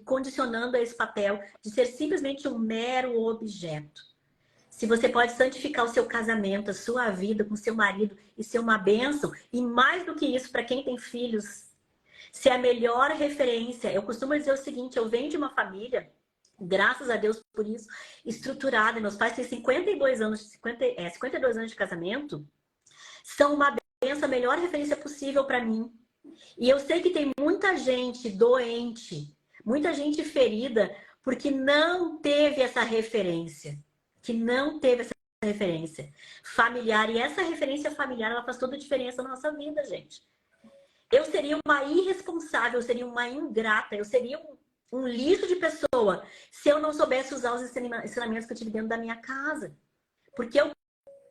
condicionando a esse papel de ser simplesmente um mero objeto. Se você pode santificar o seu casamento, a sua vida com seu marido e ser uma bênção, e mais do que isso, para quem tem filhos, ser a melhor referência. Eu costumo dizer o seguinte: eu venho de uma família, graças a Deus por isso, estruturada. Meus pais têm 52 anos, 52 anos de casamento, são uma bênção, a melhor referência possível para mim. E eu sei que tem muita gente doente, muita gente ferida, porque não teve essa referência. Que não teve essa referência familiar. E essa referência familiar, ela faz toda a diferença na nossa vida, gente. Eu seria uma irresponsável, eu seria uma ingrata, eu seria um lixo de pessoa se eu não soubesse usar os ensinamentos que eu tive dentro da minha casa. Porque eu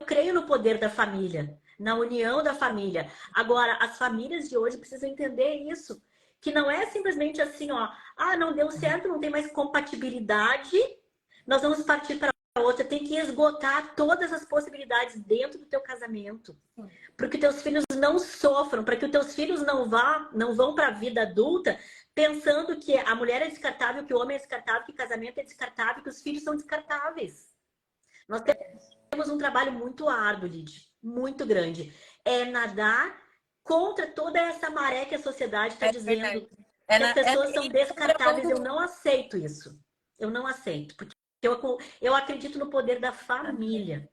creio no poder da família, na união da família. Agora, as famílias de hoje precisam entender isso. Que não é simplesmente assim, ó, ah, não deu certo, não tem mais compatibilidade, nós vamos partir para outra. Tem que esgotar todas as possibilidades dentro do teu casamento. Para que teus filhos não sofram, para que os teus filhos não vão para a vida adulta pensando que a mulher é descartável, que o homem é descartável, que o casamento é descartável, que os filhos são descartáveis. Nós temos um trabalho muito árduo, Lid, muito grande. É nadar contra toda essa maré que a sociedade está é verdade. dizendo É, que as é pessoas são ir contra a mão descartáveis. do Eu mundo. não aceito isso. Eu não aceito. Porque eu acredito no poder da família.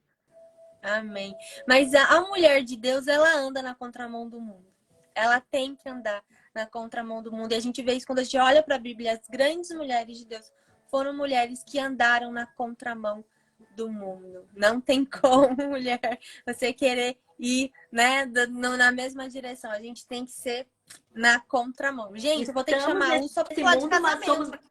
Amém. Mas a mulher de Deus, ela anda na contramão do mundo. Ela tem que andar na contramão do mundo. E a gente vê isso quando a gente olha para a Bíblia. As grandes mulheres de Deus foram mulheres que andaram na contramão do mundo. Não tem como, mulher, você querer ir, né, na mesma direção. A gente tem que ser na contramão. Gente, eu vou ter que Estamos chamar um só para nesse falar de mundo, mas casamento. somos.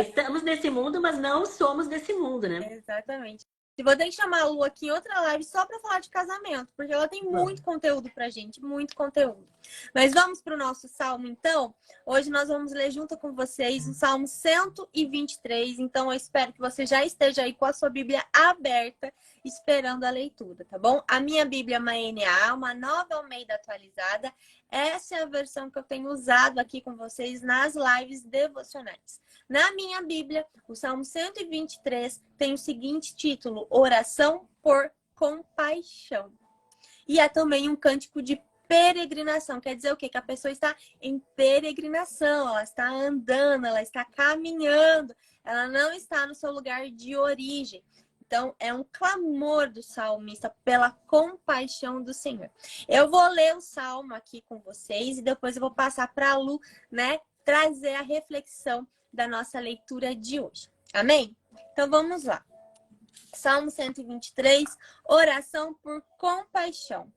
Estamos nesse mundo, mas não somos desse mundo, né? Exatamente. E vou ter que chamar a Lu aqui em outra live só para falar de casamento, porque ela tem Vamos. muito conteúdo pra gente, muito conteúdo. Mas vamos para o nosso salmo, então? Hoje nós vamos ler junto com vocês o Salmo 123. Então eu espero que você já esteja aí com a sua Bíblia aberta, esperando a leitura, tá bom? A minha Bíblia é uma NA, uma Nova Almeida atualizada. Essa é a versão que eu tenho usado aqui com vocês nas lives devocionais. Na minha Bíblia, o Salmo 123 tem o seguinte título: Oração por compaixão. E é também um cântico de peregrinação. Quer dizer o quê? Que a pessoa está em peregrinação, ela está andando, ela está caminhando, ela não está no seu lugar de origem. Então, é um clamor do salmista pela compaixão do Senhor. Eu vou ler o salmo aqui com vocês e depois eu vou passar para a Lu, né, trazer a reflexão da nossa leitura de hoje. Amém? Então, vamos lá. Salmo 123, oração por compaixão.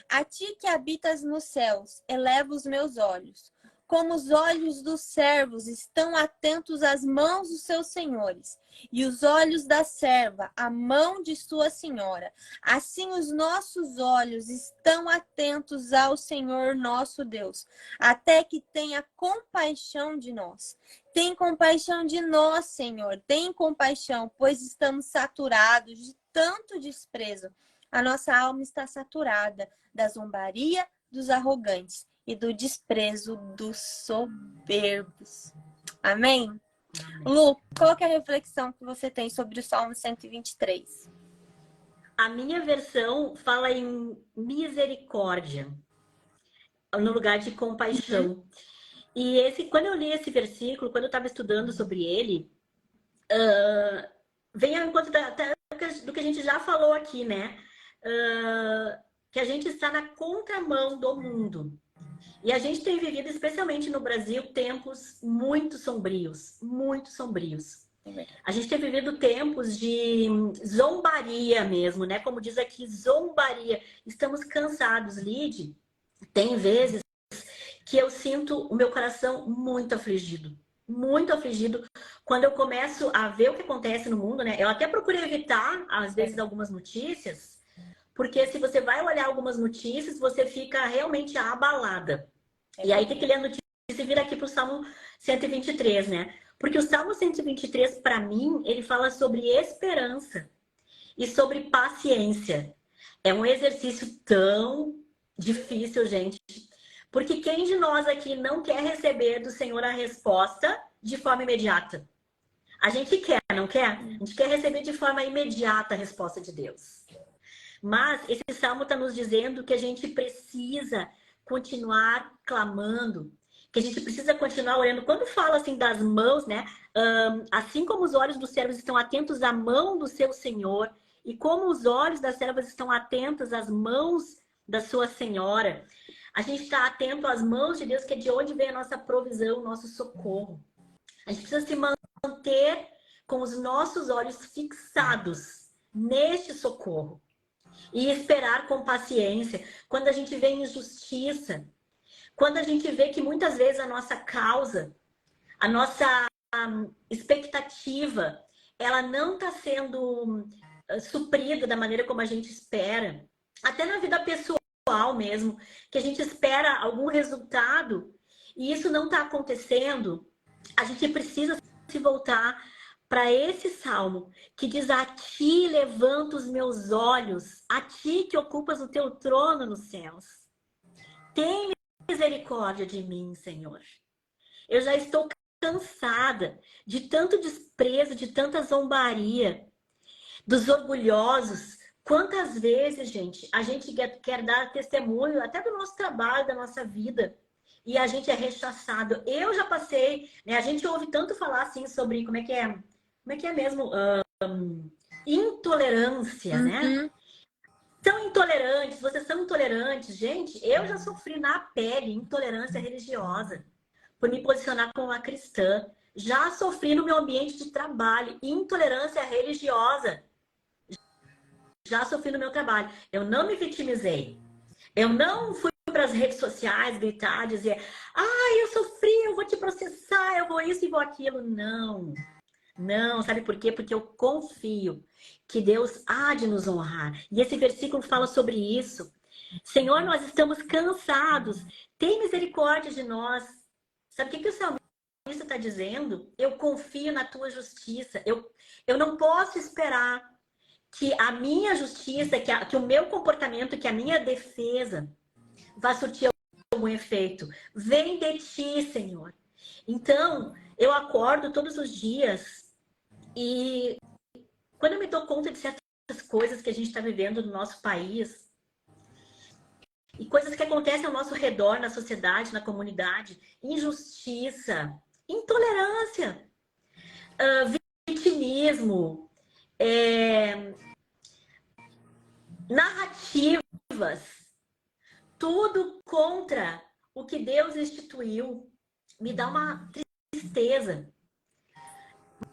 A ti que habitas nos céus, eleva os meus olhos. Como os olhos dos servos estão atentos às mãos dos seus senhores, e os olhos da serva, à mão de sua senhora. Assim os nossos olhos estão atentos ao Senhor nosso Deus, até que tenha compaixão de nós. Tem compaixão de nós, Senhor. Tem compaixão, pois estamos saturados de tanto desprezo. A nossa alma está saturada da zombaria dos arrogantes e do desprezo dos soberbos. Amém? Amém. Lu, qual que é a reflexão que você tem sobre o Salmo 123? A minha versão fala em misericórdia, no lugar de compaixão. E quando eu li esse versículo, quando eu estava estudando sobre ele, vem ao encontro do que a gente já falou aqui, né? Que a gente está na contramão do mundo. E a gente tem vivido, especialmente no Brasil, tempos muito sombrios, muito sombrios. A gente tem vivido tempos de zombaria mesmo, né? Como diz aqui, zombaria. Estamos cansados, Lide. Tem vezes que eu sinto o meu coração muito afligido quando eu começo a ver o que acontece no mundo, né? Eu até procuro evitar, às vezes, algumas notícias, porque se você vai olhar algumas notícias, você fica realmente abalada. E aí tem que ler a notícia e vir aqui para o Salmo 123, né? Porque o Salmo 123, para mim, ele fala sobre esperança e sobre paciência. É um exercício tão difícil, gente. Porque quem de nós aqui não quer receber do Senhor a resposta de forma imediata? A gente quer, não quer? A gente quer receber de forma imediata a resposta de Deus. Mas esse salmo está nos dizendo que a gente precisa continuar clamando, que a gente precisa continuar orando. Quando fala assim das mãos, né? Assim como os olhos dos servos estão atentos à mão do seu Senhor, e como os olhos das servas estão atentos às mãos da sua senhora, a gente está atento às mãos de Deus, que é de onde vem a nossa provisão, o nosso socorro. A gente precisa se manter com os nossos olhos fixados neste socorro. E esperar com paciência. Quando a gente vê injustiça, quando a gente vê que muitas vezes a nossa causa, a nossa expectativa, ela não está sendo suprida da maneira como a gente espera. Até na vida pessoal mesmo, que a gente espera algum resultado e isso não está acontecendo, a gente precisa se voltar para esse salmo que diz: a ti levanto os meus olhos, a ti que ocupas o teu trono nos céus. Tem misericórdia de mim, Senhor. Eu já estou cansada de tanto desprezo, de tanta zombaria, dos orgulhosos. Quantas vezes, gente, a gente quer dar testemunho até do nosso trabalho, da nossa vida, e a gente é rechaçado. Eu já passei, né? A gente ouve tanto falar assim sobre como é que é mesmo? Intolerância, né? São intolerantes, vocês são intolerantes. Gente, eu já sofri na pele intolerância religiosa por me posicionar como uma cristã. Já sofri no meu ambiente de trabalho intolerância religiosa. Já sofri no meu trabalho. Eu não me vitimizei. Eu não fui para as redes sociais gritar, dizer: eu sofri, eu vou te processar, eu vou isso e vou aquilo. Não. Não, sabe por quê? Porque eu confio que Deus há de nos honrar. E esse versículo fala sobre isso. Senhor, nós estamos cansados. Tem misericórdia de nós. Sabe o que o salmista está dizendo? Eu confio na tua justiça. Eu não posso esperar que a minha justiça, que o meu comportamento, que a minha defesa vá surtir algum efeito. Vem de ti, Senhor. Então, eu acordo todos os dias e quando eu me dou conta de certas coisas que a gente está vivendo no nosso país e coisas que acontecem ao nosso redor, na sociedade, na comunidade, injustiça, intolerância, vitimismo, narrativas, tudo contra o que Deus instituiu, me dá uma tristeza.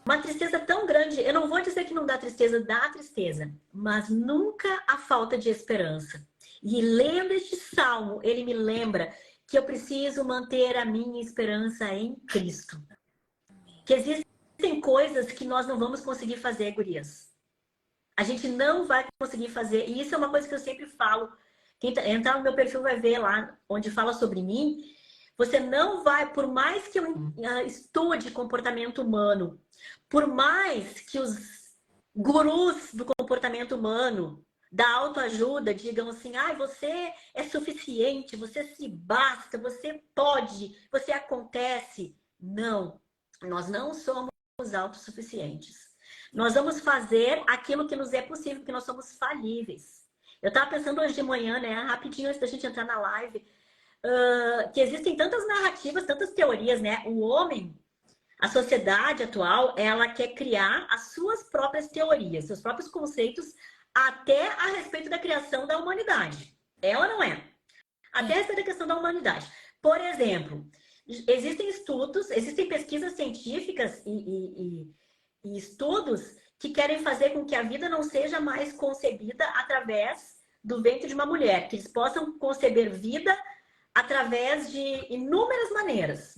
Uma tristeza tão grande. Eu não vou dizer que não dá tristeza, mas nunca a falta de esperança. E lendo este salmo, ele me lembra que eu preciso manter a minha esperança em Cristo. Que existem coisas que nós não vamos conseguir fazer, gurias. A gente não vai conseguir fazer. E isso é uma coisa que eu sempre falo. Quem entrar no meu perfil vai ver lá, onde fala sobre mim. Você não vai, por mais que eu estude comportamento humano, por mais que os gurus do comportamento humano, da autoajuda, digam assim: você é suficiente, você se basta, você pode, você acontece. Não. Nós não somos autossuficientes. Nós vamos fazer aquilo que nos é possível, porque nós somos falíveis. Eu estava pensando hoje de manhã, né, rapidinho antes da gente entrar na live, que existem tantas narrativas, tantas teorias, né? O homem, a sociedade atual, ela quer criar as suas próprias teorias, seus próprios conceitos, até a respeito da criação da humanidade. É ou não é? Até a respeito da questão da humanidade. Por exemplo, existem estudos, existem pesquisas científicas e estudos que querem fazer com que a vida não seja mais concebida através do ventre de uma mulher, que eles possam conceber vida através de inúmeras maneiras.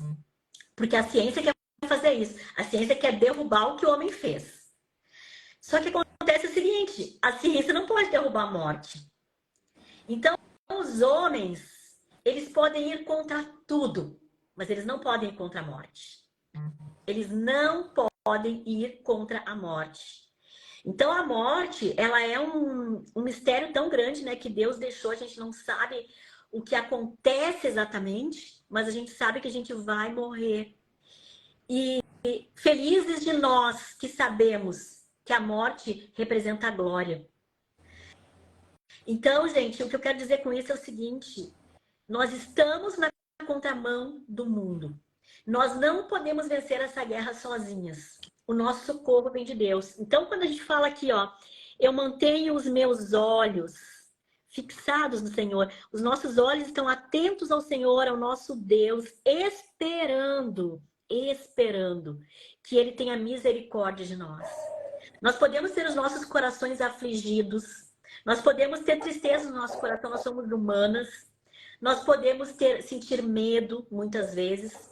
Porque a ciência quer fazer isso. A ciência quer derrubar o que o homem fez. Só que acontece o seguinte, a ciência não pode derrubar a morte. Então, os homens, eles podem ir contra tudo, mas eles não podem ir contra a morte. Eles não podem ir contra a morte. Então, a morte, ela é um mistério tão grande, né, que Deus deixou, a gente não sabe o que acontece exatamente, mas a gente sabe que a gente vai morrer. E felizes de nós que sabemos que a morte representa a glória. Então, gente, o que eu quero dizer com isso é o seguinte: nós estamos na contramão do mundo. Nós não podemos vencer essa guerra sozinhas. O nosso socorro vem de Deus. Então, quando a gente fala aqui, ó, eu mantenho os meus olhos fixados no Senhor. Os nossos olhos estão atentos ao Senhor, ao nosso Deus, esperando que Ele tenha misericórdia de nós. Nós podemos ter os nossos corações afligidos, nós podemos ter tristeza no nosso coração, nós somos humanas, nós podemos sentir medo, muitas vezes,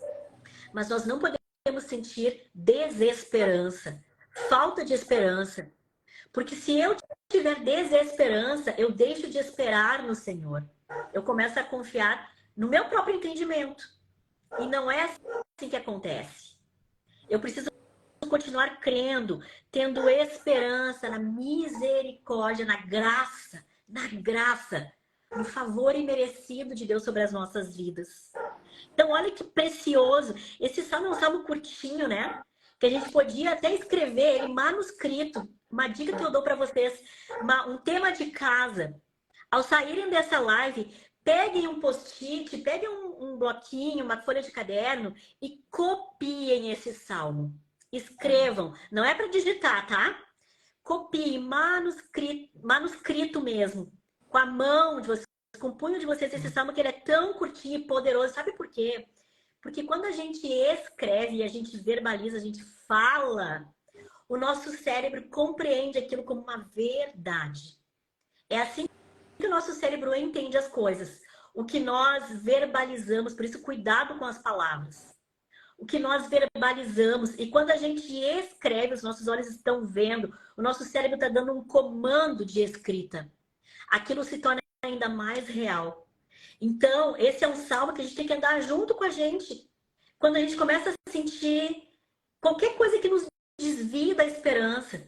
mas nós não podemos sentir desesperança, falta de esperança. Porque se eu tiver desesperança, eu deixo de esperar no Senhor. Eu começo a confiar no meu próprio entendimento. E não é assim que acontece. Eu preciso continuar crendo, tendo esperança na misericórdia, na graça, no favor imerecido de Deus sobre as nossas vidas. Então, olha que precioso. Esse salmo é um salmo curtinho, né? Que a gente podia até escrever ele manuscrito. Uma dica que eu dou para vocês, um tema de casa. Ao saírem dessa live, peguem um post-it, peguem um bloquinho, uma folha de caderno e copiem esse salmo. Escrevam. Não é para digitar, tá? Copiem manuscrito mesmo. Com a mão de vocês, com o punho de vocês, esse salmo, que ele é tão curtinho e poderoso. Sabe por quê? Porque quando a gente escreve, a gente verbaliza, a gente fala, o nosso cérebro compreende aquilo como uma verdade. É assim que o nosso cérebro entende as coisas. O que nós verbalizamos, por isso cuidado com as palavras. O que nós verbalizamos, e quando a gente escreve, os nossos olhos estão vendo, o nosso cérebro está dando um comando de escrita. Aquilo se torna ainda mais real. Então, esse é um salmo que a gente tem que andar junto com a gente. Quando a gente começa a sentir qualquer coisa que nos desvie da esperança.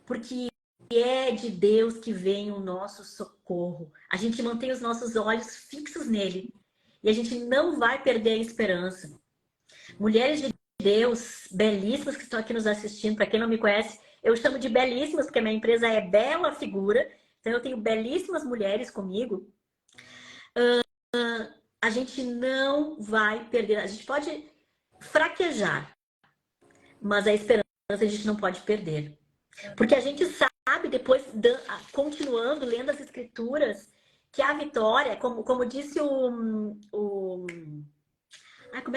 Porque é de Deus que vem o nosso socorro. A gente mantém os nossos olhos fixos nele. E a gente não vai perder a esperança. Mulheres de Deus, belíssimas que estão aqui nos assistindo, para quem não me conhece, eu chamo de belíssimas, porque a minha empresa é Bela Figura. Então, eu tenho belíssimas mulheres comigo. A gente não vai perder. A gente pode fraquejar, mas a esperança a gente não pode perder. Porque a gente sabe, depois, continuando, lendo as escrituras, que a vitória, como disse como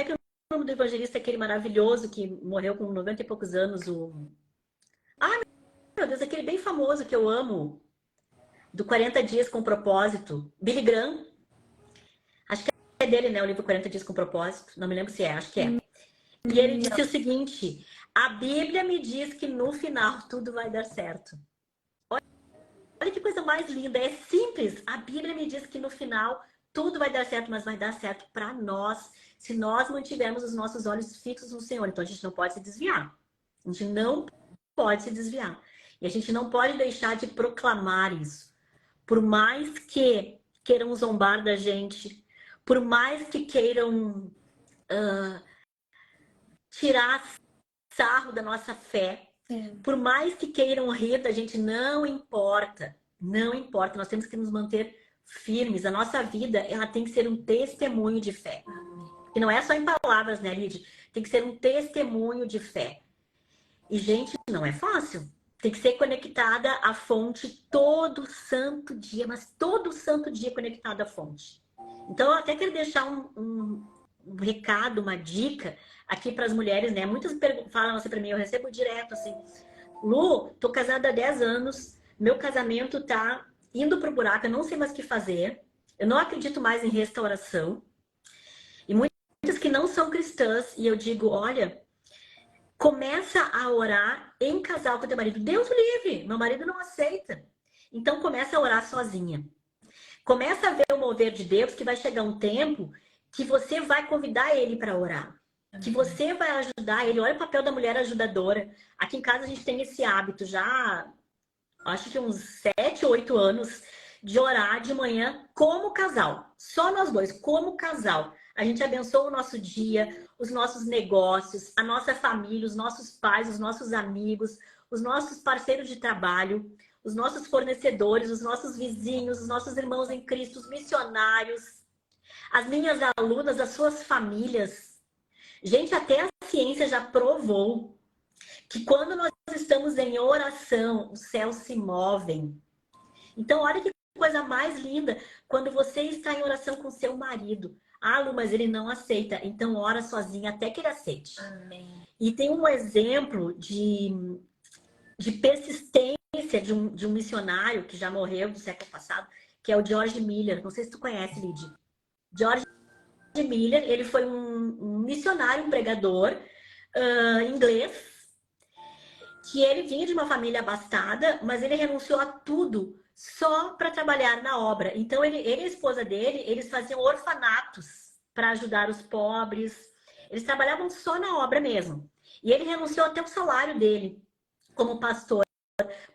é que é o nome do evangelista, aquele maravilhoso que morreu com 90 e poucos anos? Meu Deus, aquele bem famoso que eu amo, do 40 Dias com Propósito, Billy Graham. Acho que é dele, né? O livro 40 Dias com Propósito. Não me lembro se é, acho que é. E ele disse o seguinte: a Bíblia me diz que no final tudo vai dar certo. Olha que coisa mais linda. É simples. A Bíblia me diz que no final tudo vai dar certo, mas vai dar certo para nós, se nós mantivermos os nossos olhos fixos no Senhor. Então a gente não pode se desviar. A gente não pode se desviar. E a gente não pode deixar de proclamar isso. Por mais que queiram zombar da gente, por mais que queiram tirar sarro da nossa fé. Por mais que queiram rir da gente, não importa. Não importa. Nós temos que nos manter firmes. A nossa vida, ela tem que ser um testemunho de fé. E não é só em palavras, né, Lídia? Tem que ser um testemunho de fé. E, gente, não é fácil. Tem que ser conectada à fonte todo santo dia, mas todo santo dia conectada à fonte. Então, eu até quero deixar um recado, uma dica aqui para as mulheres, né? Muitas falam assim para mim, eu recebo direto assim: Lu, tô casada há 10 anos, meu casamento tá indo pro buraco, eu não sei mais o que fazer, eu não acredito mais em restauração. E muitas que não são cristãs, e eu digo, olha, começa a orar em casal com teu marido. Deus o livre, meu marido não aceita. Então começa a orar sozinha. Começa a ver o mover de Deus, que vai chegar um tempo que você vai convidar ele para orar. Que você vai ajudar ele. Olha o papel da mulher ajudadora. Aqui em casa a gente tem esse hábito já, acho que uns 7, 8 anos, de orar de manhã como casal. Só nós dois, como casal. A gente abençoa o nosso dia, os nossos negócios, a nossa família, os nossos pais, os nossos amigos, os nossos parceiros de trabalho, os nossos fornecedores, os nossos vizinhos, os nossos irmãos em Cristo, os missionários, as minhas alunas, as suas famílias. Gente, até a ciência já provou que quando nós estamos em oração, os céus se movem. Então, olha que coisa mais linda quando você está em oração com seu marido. Ah, Lu, mas ele não aceita. Então, ora sozinha até que ele aceite. Amém. E tem um exemplo de persistência de um missionário que já morreu do século passado, que é o George Miller. Não sei se tu conhece, Lidy. George Miller, ele foi um missionário, um pregador inglês, que ele vinha de uma família abastada, mas ele renunciou a tudo só para trabalhar na obra. Então, ele e a esposa dele, eles faziam orfanatos para ajudar os pobres. Eles trabalhavam só na obra mesmo. E ele renunciou até o salário dele como pastor,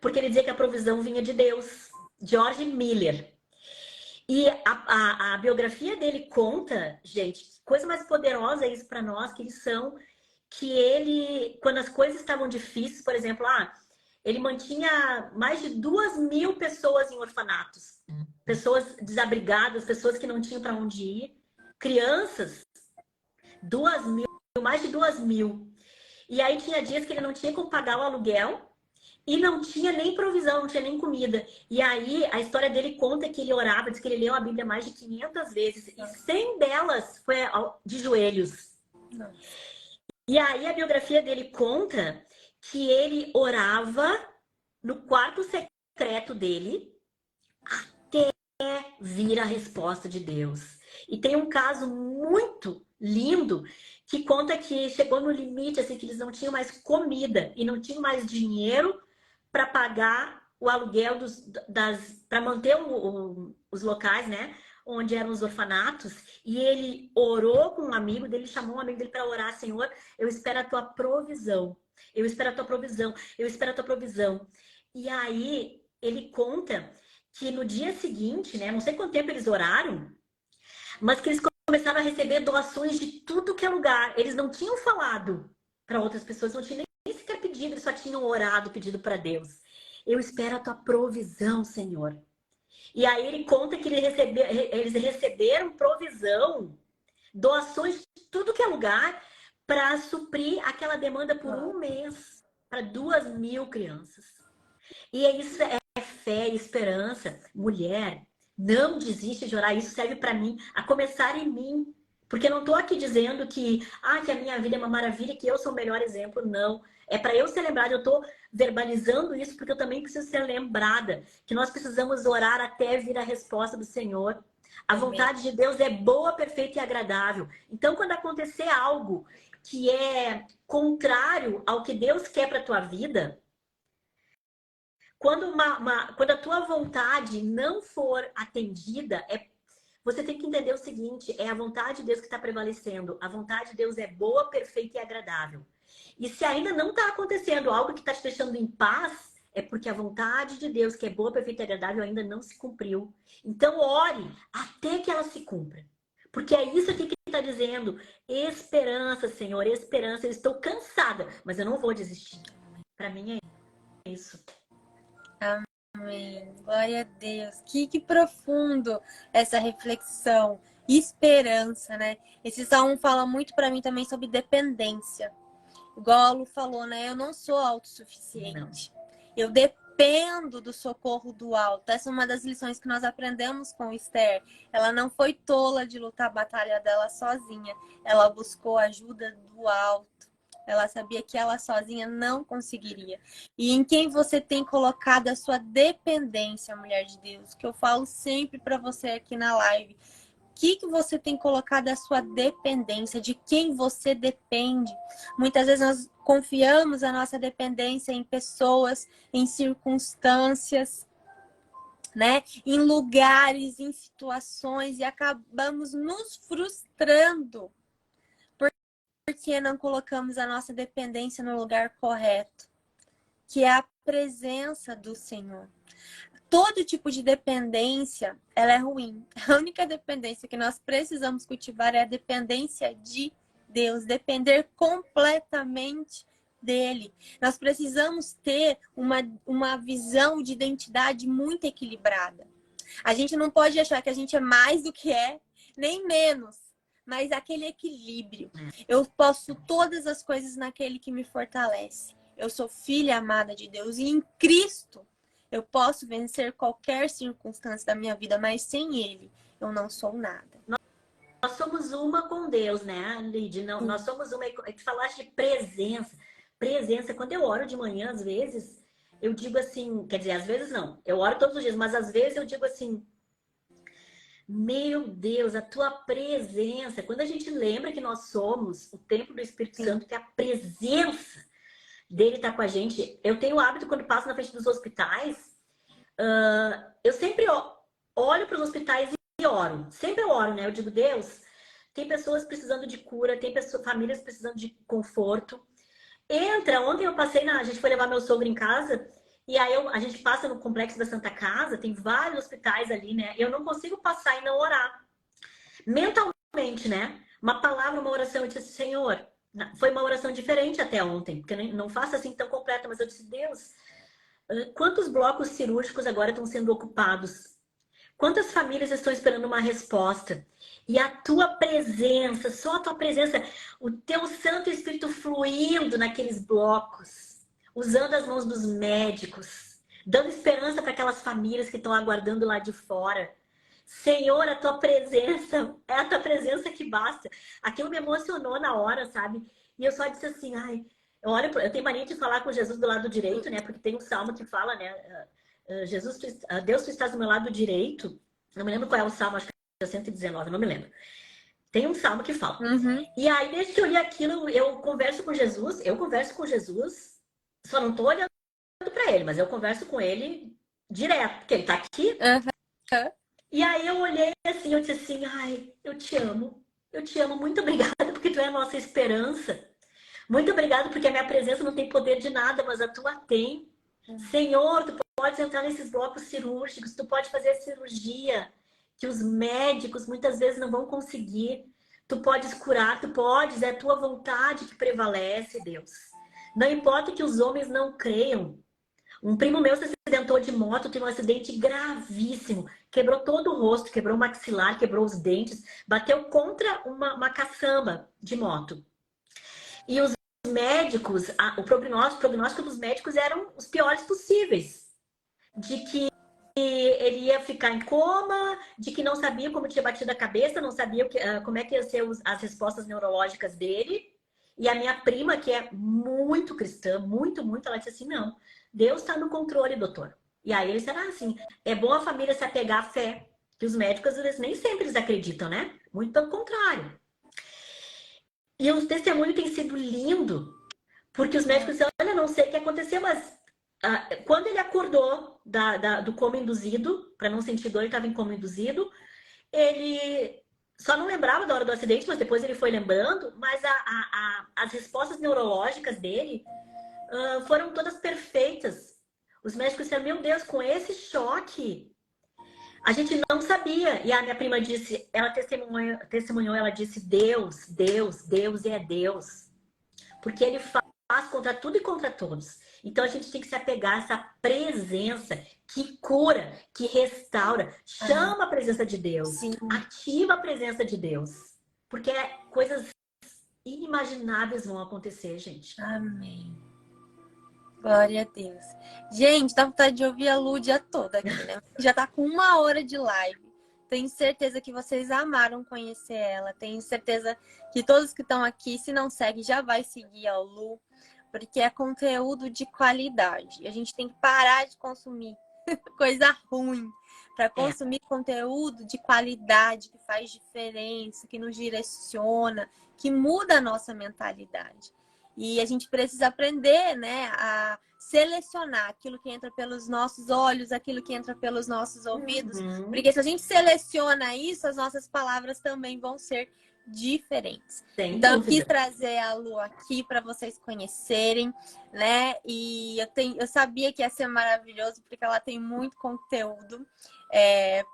porque ele dizia que a provisão vinha de Deus. George Miller. E a biografia dele conta, gente, coisa mais poderosa é isso para nós, que eles são, que ele, quando as coisas estavam difíceis, por exemplo, ele mantinha mais de 2.000 pessoas em orfanatos. Pessoas desabrigadas, pessoas que não tinham para onde ir. Crianças, 2.000, mais de 2.000. E aí tinha dias que ele não tinha como pagar o aluguel e não tinha nem provisão, não tinha nem comida. E aí a história dele conta que ele orava, diz que ele leu a Bíblia mais de 500 vezes. E 100 delas foi de joelhos. E aí a biografia dele conta que ele orava no quarto secreto dele até vir a resposta de Deus. E tem um caso muito lindo que conta que chegou no limite, assim, que eles não tinham mais comida e não tinham mais dinheiro para pagar o aluguel para manter os locais, né? Onde eram os orfanatos, e ele orou com um amigo dele, chamou um amigo dele para orar: Senhor, eu espero a tua provisão, eu espero a tua provisão, eu espero a tua provisão. E aí ele conta que no dia seguinte, né, não sei quanto tempo eles oraram, mas que eles começaram a receber doações de tudo que é lugar. Eles não tinham falado para outras pessoas, não tinham nem sequer pedido, eles só tinham orado, pedido para Deus: eu espero a tua provisão, Senhor. E aí ele conta que eles receberam provisão, doações de tudo que é lugar, para suprir aquela demanda por um mês, para 2.000 crianças. E isso é fé e esperança. Mulher, não desiste de orar. Isso serve para mim, a começar em mim. Porque eu não estou aqui dizendo que a minha vida é uma maravilha, que eu sou o melhor exemplo. Não. É para eu ser lembrada. Eu estou verbalizando isso porque eu também preciso ser lembrada. Que nós precisamos orar até vir a resposta do Senhor. A vontade de Deus é boa, perfeita e agradável. Então, quando acontecer algo que é contrário ao que Deus quer para a tua vida, quando a tua vontade não for atendida, você tem que entender o seguinte: é a vontade de Deus que está prevalecendo. A vontade de Deus é boa, perfeita e agradável. E se ainda não está acontecendo algo que está te deixando em paz, é porque a vontade de Deus, que é boa, perfeita e agradável, ainda não se cumpriu. Então ore até que ela se cumpra. Porque é isso aqui que está dizendo. Esperança, Senhor, esperança. Eu estou cansada, mas eu não vou desistir. Para mim é isso. Amém. Glória a Deus. Que profundo essa reflexão. Esperança, né? Esse salmo fala muito para mim também sobre dependência. Igual a Lu falou, né? Eu não sou autossuficiente. Eu dependo do socorro do alto. Essa é uma das lições que nós aprendemos com Esther. Ela não foi tola de lutar a batalha dela sozinha. Ela buscou ajuda do alto. Ela sabia que ela sozinha não conseguiria. E em quem você tem colocado a sua dependência, mulher de Deus? Que eu falo sempre para você aqui na live. Que você tem colocado a sua dependência? De quem você depende? Muitas vezes nós confiamos a nossa dependência em pessoas, em circunstâncias, né? Em lugares, em situações, e acabamos nos frustrando porque não colocamos a nossa dependência no lugar correto, que é a presença do Senhor. Todo tipo de dependência, ela é ruim. A única dependência que nós precisamos cultivar é a dependência de Deus, depender completamente dele. Nós precisamos ter uma visão de identidade muito equilibrada. A gente não pode achar que a gente é mais do que é, nem menos. Mas aquele equilíbrio. Eu posso todas as coisas naquele que me fortalece. Eu sou filha amada de Deus. E em Cristo, eu posso vencer qualquer circunstância da minha vida. Mas sem Ele, eu não sou nada. Nós somos uma com Deus, né, Lid? Não, nós somos uma. Tu falaste de presença. Presença. Quando eu oro de manhã, às vezes, eu digo assim... Quer dizer, às vezes não. Eu oro todos os dias. Mas às vezes eu digo assim... Meu Deus, a tua presença. Quando a gente lembra que nós somos o templo do Espírito Santo, que a presença dele está com a gente. Eu tenho o hábito, quando passo na frente dos hospitais, eu sempre olho para os hospitais e oro. Sempre eu oro, né? Eu digo, Deus, tem pessoas precisando de cura, tem famílias precisando de conforto. Ontem eu passei a gente foi levar meu sogro em casa. E aí a gente passa no complexo da Santa Casa, tem vários hospitais ali, né? Eu não consigo passar e não orar. Mentalmente, né? Uma palavra, uma oração, eu disse, Senhor, foi uma oração diferente até ontem, porque eu não faço assim tão completa, mas eu disse, Deus, quantos blocos cirúrgicos agora estão sendo ocupados? Quantas famílias estão esperando uma resposta? E a tua presença, só a tua presença, o teu Santo Espírito fluindo naqueles blocos, usando as mãos dos médicos, dando esperança para aquelas famílias que estão aguardando lá de fora. Senhor, a tua presença, é a tua presença que basta. Aquilo me emocionou na hora, sabe? E eu só disse assim, ai, eu tenho mania de falar com Jesus do lado direito, né? Porque tem um salmo que fala, né? Deus, tu estás do meu lado direito. Não me lembro qual é o salmo, acho que é 119, não me lembro. Tem um salmo que fala. E aí, desde que eu li aquilo, eu converso com Jesus, só não tô olhando para ele, mas eu converso com ele direto, porque ele tá aqui. E aí eu olhei assim, eu disse assim, ai, eu te amo, muito obrigada, porque tu é a nossa esperança. Muito obrigada, porque a minha presença não tem poder de nada, mas a tua tem. Senhor, tu pode entrar nesses blocos cirúrgicos, tu pode fazer a cirurgia que os médicos muitas vezes não vão conseguir. Tu podes curar, é a tua vontade que prevalece, Deus. Não importa que os homens não creiam. Um primo meu se acidentou de moto, teve um acidente gravíssimo. Quebrou todo o rosto, quebrou o maxilar, quebrou os dentes, bateu contra uma caçamba de moto. E os médicos, o prognóstico dos médicos eram os piores possíveis. De que ele ia ficar em coma, de que não sabia como tinha batido a cabeça, não sabia como é que iam ser as respostas neurológicas dele. E a minha prima, que é muito cristã, muito, ela disse assim, não, Deus está no controle, doutor. E aí eles disseram assim, é bom a família se apegar à fé, que os médicos, eles nem sempre eles acreditam, né? Muito pelo contrário. E o testemunho tem sido lindo, porque os médicos disseram, olha, não sei o que aconteceu, mas quando ele acordou do coma induzido, para não sentir dor, ele estava em coma induzido, ele só não lembrava da hora do acidente, mas depois ele foi lembrando, mas as respostas neurológicas dele foram todas perfeitas. Os médicos disseram, meu Deus, com esse choque, A gente não sabia. E a minha prima disse, ela testemunhou, ela disse, Deus, Deus, Deus é Deus. Porque ele faz contra tudo e contra todos. Então a gente tem que se apegar a essa presença que cura, que restaura. Chama a presença de Deus. Sim. Ativa a presença de Deus. Porque coisas inimagináveis vão acontecer, gente. Amém. Glória a Deus. Gente, dá vontade de ouvir a Lu o dia todo aqui, né? Já tá com 1 hora de live. Tenho certeza que vocês amaram conhecer ela. Tenho certeza que todos que estão aqui, se não segue, já vai seguir a Lu. Porque é conteúdo de qualidade. A gente tem que parar de consumir coisa ruim para consumir conteúdo de qualidade, que faz diferença, que nos direciona, que muda a nossa mentalidade. E a gente precisa aprender, né, a selecionar aquilo que entra pelos nossos olhos, aquilo que entra pelos nossos ouvidos. Porque se a gente seleciona isso, as nossas palavras também vão ser diferentes. Então, eu quis trazer a Lu aqui para vocês conhecerem, né? E eu sabia que ia ser maravilhoso, porque ela tem muito conteúdo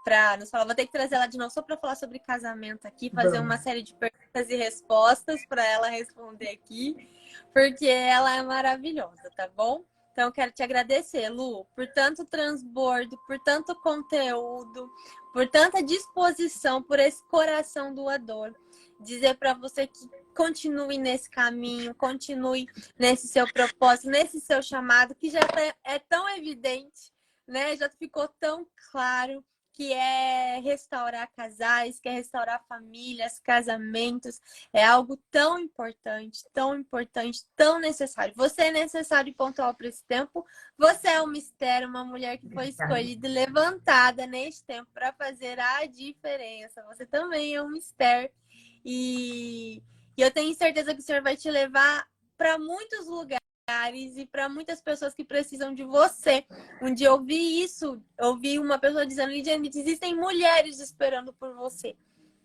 para nos falar. Vou ter que trazer ela de novo só para falar sobre casamento aqui, fazer uma série de perguntas e respostas para ela responder aqui, porque ela é maravilhosa, tá bom? Então, eu quero te agradecer, Lu, por tanto transbordo, por tanto conteúdo, por tanta disposição, por esse coração doador. Dizer para você que continue nesse caminho, continue nesse seu propósito, nesse seu chamado, que já é tão evidente, né? Já ficou tão claro que é restaurar casais, que é restaurar famílias, casamentos. É algo tão importante, tão necessário. Você é necessário e pontual para esse tempo. Você é um mistério, uma mulher que foi escolhida e levantada neste tempo para fazer a diferença. Você também é um mistério. E eu tenho certeza que o Senhor vai te levar para muitos lugares e para muitas pessoas que precisam de você. Um dia eu ouvi isso, ouvi uma pessoa dizendo, Lidiane, existem mulheres esperando por você.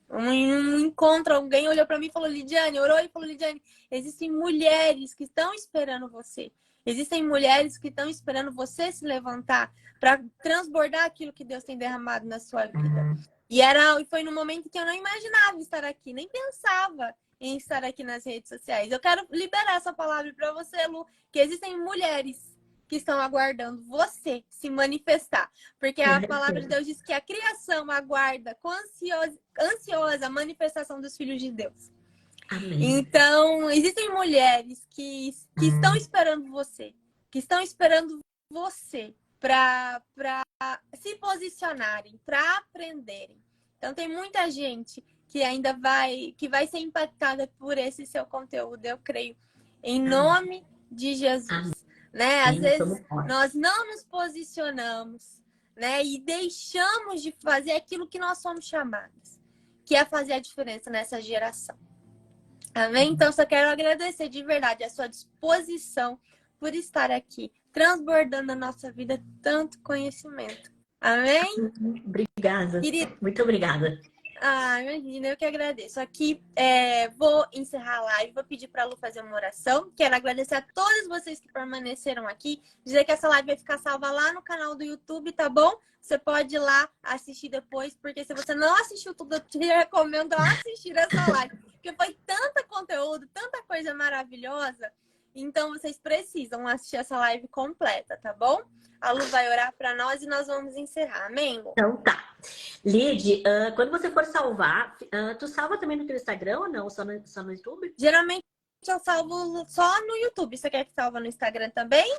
Um encontro, alguém olhou para mim e falou, Lidiane, orou e falou, Lidiane, existem mulheres que estão esperando você. Existem mulheres que estão esperando você se levantar para transbordar aquilo que Deus tem derramado na sua vida. E foi no momento que eu não imaginava estar aqui, nem pensava em estar aqui nas redes sociais. Eu quero liberar essa palavra para você, Lu, que existem mulheres que estão aguardando você se manifestar. Porque a palavra de Deus diz que a criação aguarda com ansiosa a manifestação dos filhos de Deus. Amém. Então, existem mulheres que estão esperando você, que estão esperando você para se posicionarem, para aprenderem. Então, tem muita gente que ainda vai ser impactada por esse seu conteúdo, eu creio, em nome de Jesus. Né? Às vezes, nós não nos posicionamos, né? E deixamos de fazer aquilo que nós somos chamados, que é fazer a diferença nessa geração. Amém? Então, só quero agradecer de verdade a sua disposição por estar aqui, transbordando a nossa vida tanto conhecimento. Amém? Obrigada. Querida. Muito obrigada. Imagina, eu que agradeço. Aqui vou encerrar a live, vou pedir para a Lu fazer uma oração. Quero agradecer a todos vocês que permaneceram aqui. Dizer que essa live vai ficar salva lá no canal do YouTube, tá bom? Você pode ir lá assistir depois, porque se você não assistiu tudo, eu te recomendo assistir essa live. Porque foi tanto conteúdo, tanta coisa maravilhosa. Então, vocês precisam assistir essa live completa, tá bom? A Lu vai orar para nós e nós vamos encerrar. Amém, Lu? Então tá. Lid, quando você for salvar, tu salva também no teu Instagram ou não? Só no YouTube? Geralmente eu salvo só no YouTube. Você quer que salva no Instagram também?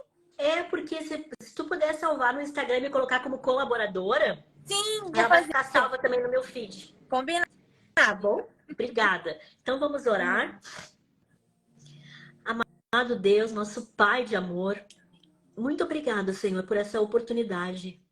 Porque se tu puder salvar no Instagram e me colocar como colaboradora, sim, ela vai ficar salva também no meu feed. Combinado. Tá bom? Obrigada. Então vamos orar. Amado Deus, nosso Pai de amor, muito obrigada, Senhor, por essa oportunidade